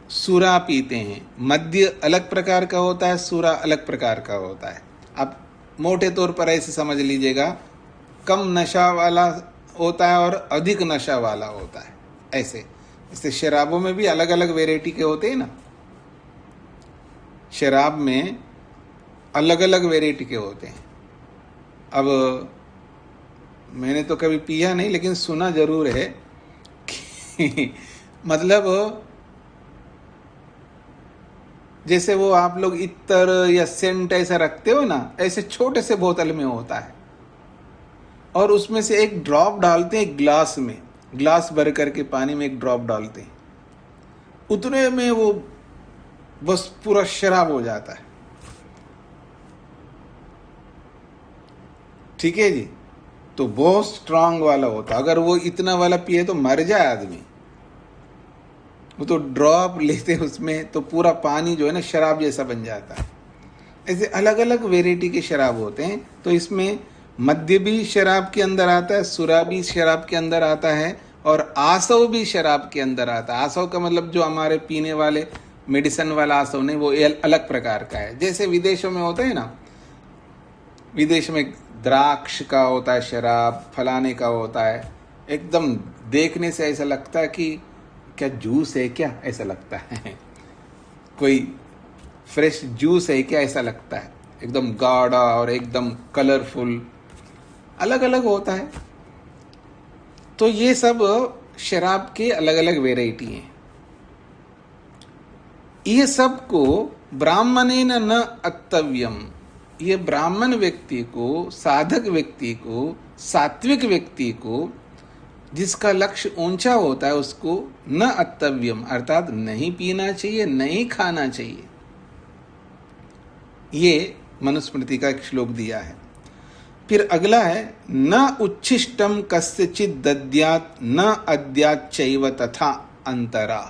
सुरा पीते हैं। मद्य अलग प्रकार का होता है, सुरा अलग प्रकार का होता है। आप मोटे तौर पर ऐसे समझ लीजिएगा, कम नशा वाला होता है और अधिक नशा वाला होता है। ऐसे इससे शराबों में भी अलग अलग वेराइटी के होते हैं ना, शराब में अलग अलग वेराइटी के होते हैं। अब मैंने तो कभी पिया नहीं, लेकिन सुना जरूर है कि मतलब जैसे वो आप लोग इत्र या सेंट ऐसा रखते हो ना, ऐसे छोटे से बोतल में होता है और उसमें से एक ड्रॉप डालते हैं ग्लास में, ग्लास भर करके पानी में एक ड्रॉप डालते हैं, उतने में वो बस पूरा शराब हो जाता है। ठीक है जी, तो बहुत स्ट्रांग वाला होता है। अगर वो इतना वाला पिए तो मर जाए आदमी। वो तो ड्रॉप लेते उसमें तो पूरा पानी जो है ना शराब जैसा बन जाता है। ऐसे अलग अलग वेराइटी के शराब होते हैं। तो इसमें मद्य भी शराब के अंदर आता है, सुरा भी शराब के अंदर आता है और आसव भी शराब के अंदर आता है। आसव का मतलब जो हमारे पीने वाले मेडिसिन वाला आसव नहीं, वो अलग प्रकार का है। जैसे विदेशों में होता है ना, विदेश में द्राक्ष का होता है शराब, फलाने का होता है, एकदम देखने से ऐसा लगता है कि क्या जूस है क्या, ऐसा लगता है कोई फ्रेश जूस है क्या, ऐसा लगता है। एकदम गाढ़ा और एकदम कलरफुल, अलग अलग होता है। तो ये सब शराब के अलग अलग वेराइटी हैं। ये सब को ब्राह्मणेन न अत्तव्यम, ये ब्राह्मण व्यक्ति को, साधक व्यक्ति को, सात्विक व्यक्ति को, जिसका लक्ष्य ऊंचा होता है, उसको न अत्तव्यम अर्थात नहीं पीना चाहिए, नहीं खाना चाहिए। ये मनुस्मृति का एक श्लोक दिया है। फिर अगला है, न उच्छिष्टम कस्यचित् दद्यात् न अद्यात् चैव तथा अंतरा।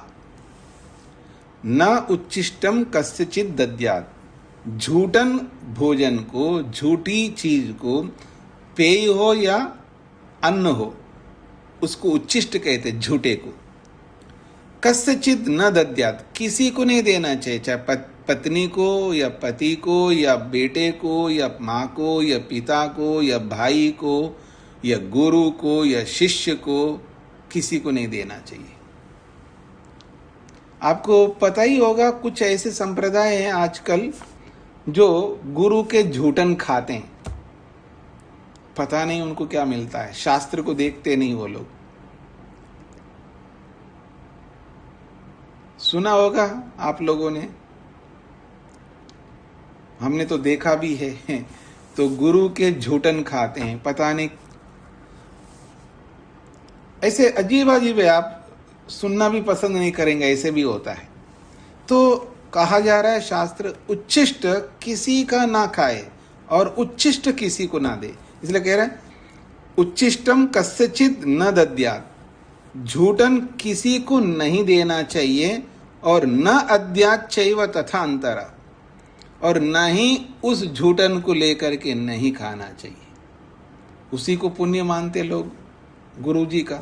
न उच्छिष्टम कस्यचित् दद्यात्, झूठन भोजन को, झूठी चीज को, पेय हो या अन्न हो, उसको उच्छिष्ट कहते, झूठे को। कस्यचित् न दद्यात्, किसी को नहीं देना चाहिए, चाहे पत्नी को या पति को या बेटे को या माँ को या पिता को या भाई को या गुरु को या शिष्य को, किसी को नहीं देना चाहिए। आपको पता ही होगा, कुछ ऐसे संप्रदाय हैं आजकल जो गुरु के झूठन खाते हैं। पता नहीं उनको क्या मिलता है, शास्त्र को देखते नहीं वो लोग। सुना होगा आप लोगों ने, हमने तो देखा भी है। तो गुरु के झूठन खाते हैं, पता नहीं ऐसे अजीब अजीब है, आप सुनना भी पसंद नहीं करेंगे, ऐसे भी होता है। तो कहा जा रहा है शास्त्र, उच्छिष्ट किसी का ना खाए और उच्छिष्ट किसी को ना दे। इसलिए कह रहे हैं उच्छिष्टम कस्यचित् न दद्यात्, झूठन किसी को नहीं देना चाहिए, और न अद्यात् चैव तथा अंतरा, और न ही उस झूठन को लेकर के नहीं खाना चाहिए। उसी को पुण्य मानते लोग, गुरुजी का।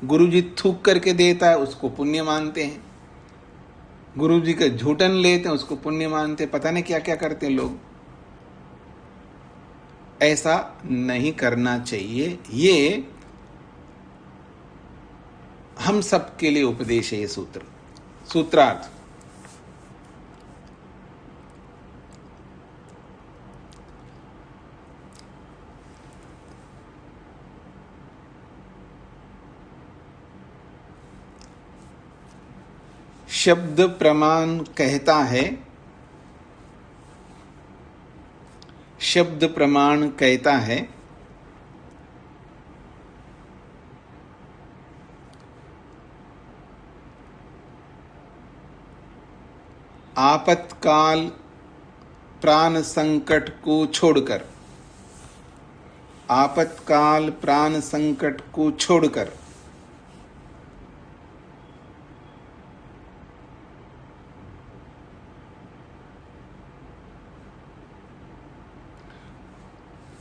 गुरुजी थूक करके देता है, उसको पुण्य मानते हैं। गुरुजी का झूठन लेते हैं, उसको पुण्य मानते हैं। पता नहीं क्या क्या करते हैं लोग। ऐसा नहीं करना चाहिए। ये हम सब के लिए उपदेश है। ये सूत्रार्थ, शब्द प्रमाण कहता है, शब्द प्रमाण कहता है, आपातकाल प्राण संकट को छोड़कर, आपातकाल प्राण संकट को छोड़कर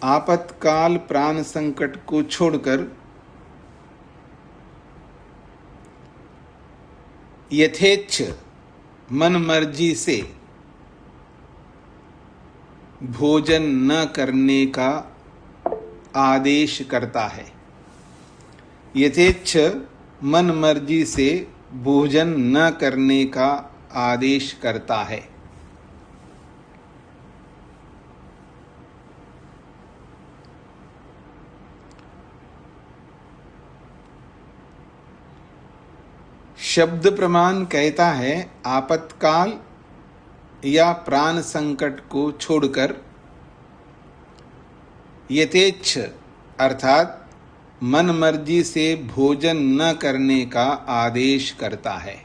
आपातकाल प्राण संकट को छोड़कर यथेच्छ मन मर्जी से भोजन न करने का आदेश करता है। यथेच्छ मन मर्जी से भोजन न करने का आदेश करता है। शब्द प्रमाण कहता है आपातकाल या प्राण संकट को छोड़कर यथेच्छ अर्थात मन मर्जी से भोजन न करने का आदेश करता है,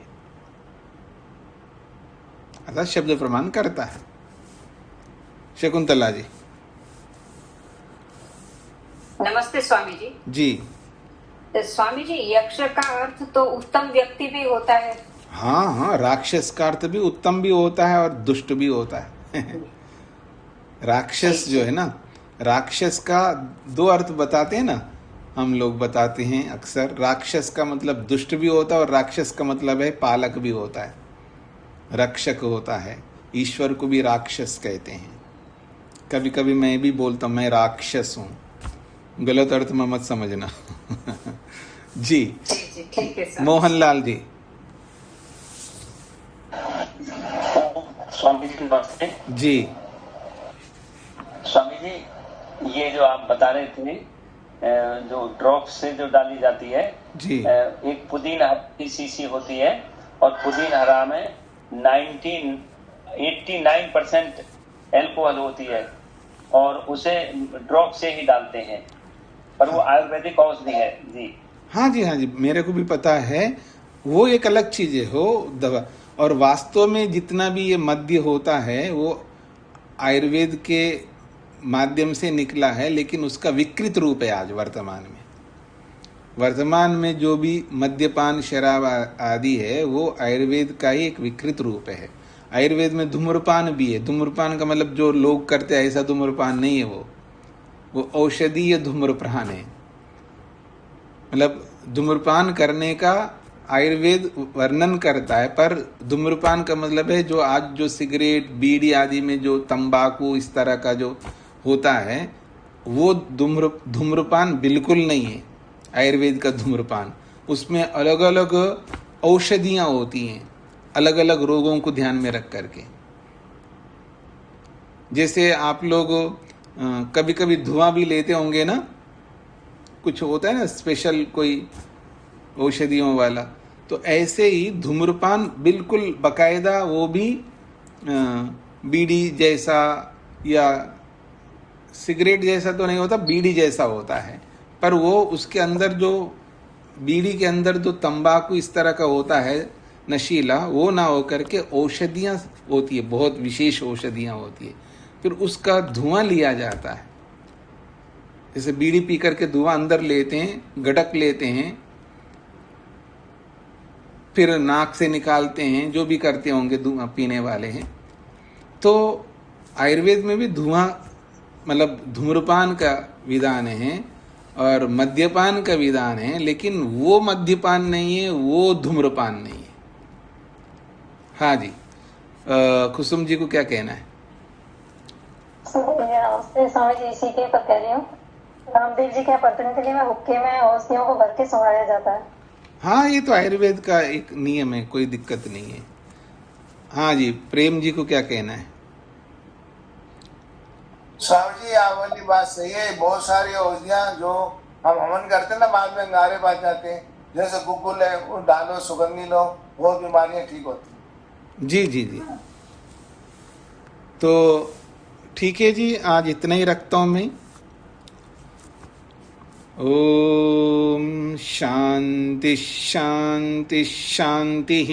अर्थात शब्द प्रमाण करता है। शकुंतला जी। नमस्ते स्वामी जी। जी स्वामी जी, यक्ष का अर्थ तो उत्तम व्यक्ति भी होता है। हाँ हाँ, राक्षस का अर्थ भी उत्तम भी होता है और दुष्ट भी होता है। राक्षस जो है ना, राक्षस का दो अर्थ बताते हैं ना, हम लोग बताते हैं अक्सर। राक्षस का मतलब दुष्ट भी होता है और राक्षस का मतलब है पालक भी होता है, रक्षक होता है। ईश्वर को भी राक्षस कहते हैं। कभी कभी मैं भी बोलता हूँ मैं राक्षस हूँ, गलत अर्थ में मत समझना। जी ठीक है सर। मोहनलाल जी। स्वामी जी नमस्ते। जी स्वामी जी, ये जो आप बता रहे थे जो ड्रॉप्स से जो डाली जाती है, जी एक पुदीन हरा की शीशी होती है और पुदीन हरा में 89% एल्कोहल होती है और उसे ड्रॉप से ही डालते हैं, पर वो आयुर्वेदिक औषधि है। जी हाँ जी, हाँ जी, मेरे को भी पता है। वो एक अलग चीज है हो दवा, और वास्तव में जितना भी ये मद्य होता है वो आयुर्वेद के माध्यम से निकला है, लेकिन उसका विकृत रूप है आज वर्तमान में जो भी मद्यपान शराब आदि है वो आयुर्वेद का ही एक विकृत रूप है। आयुर्वेद में धूम्रपान भी है। धूम्रपान का मतलब जो लोग करते हैं ऐसा धूम्रपान नहीं है, वो औषधीय धूम्रपान है। मतलब धूम्रपान करने का आयुर्वेद वर्णन करता है, पर धूम्रपान का मतलब है जो आज जो सिगरेट बीड़ी आदि में जो तंबाकू इस तरह का जो होता है वो धूम्रपान बिल्कुल नहीं है। आयुर्वेद का धूम्रपान, उसमें अलग अलग औषधियाँ होती हैं, अलग अलग रोगों को ध्यान में रख करके। जैसे आप लोग कभी कभी धुआं भी लेते होंगे ना, कुछ होता है ना स्पेशल कोई औषधियों वाला, तो ऐसे ही धूम्रपान बिल्कुल बकायदा वो भी बीड़ी जैसा या सिगरेट जैसा तो नहीं होता, बीड़ी जैसा होता है, पर वो उसके अंदर जो बीड़ी के अंदर जो तंबाकू इस तरह का होता है नशीला, वो ना हो करके औषधियाँ होती है, बहुत विशेष औषधियाँ होती है, फिर उसका धुआं लिया जाता है। जैसे बीड़ी पी करके धुआं अंदर लेते हैं, गटक लेते हैं, फिर नाक से निकालते हैं, जो भी करते होंगे धुआं पीने वाले हैं। तो आयुर्वेद में भी धुआं मतलब धूम्रपान का विधान है और मद्यपान का विधान है, लेकिन वो मद्यपान नहीं है, वो धूम्रपान नहीं है। हाँ जी, कुसुम जी को क्या कहना है? नमस्ते स्वामी जी, इसी के पर कह रही हूँ। रामदेव जी के पतंजलि में हुक्के में औषधियों को भर के सुनाया जाता है। हाँ, ये तो आयुर्वेद का एक नियम है, कोई दिक्कत नहीं है। हाँ जी, प्रेम जी को क्या कहना है? स्वामी जी, आप वाली बात सही है। बहुत सारी औषधियाँ जो हम हवन करते हैं ना, बाद में अंगारे बाज जाते हैं, जैसे गुग्गुल है, वो डालो, सुगंधी लो, बहुत बीमारियाँ ठीक होती हैं। जी जी जी, तो ठीक है जी, आज इतना ही रखता हूँ मैं। ओम शांति शांति शांति।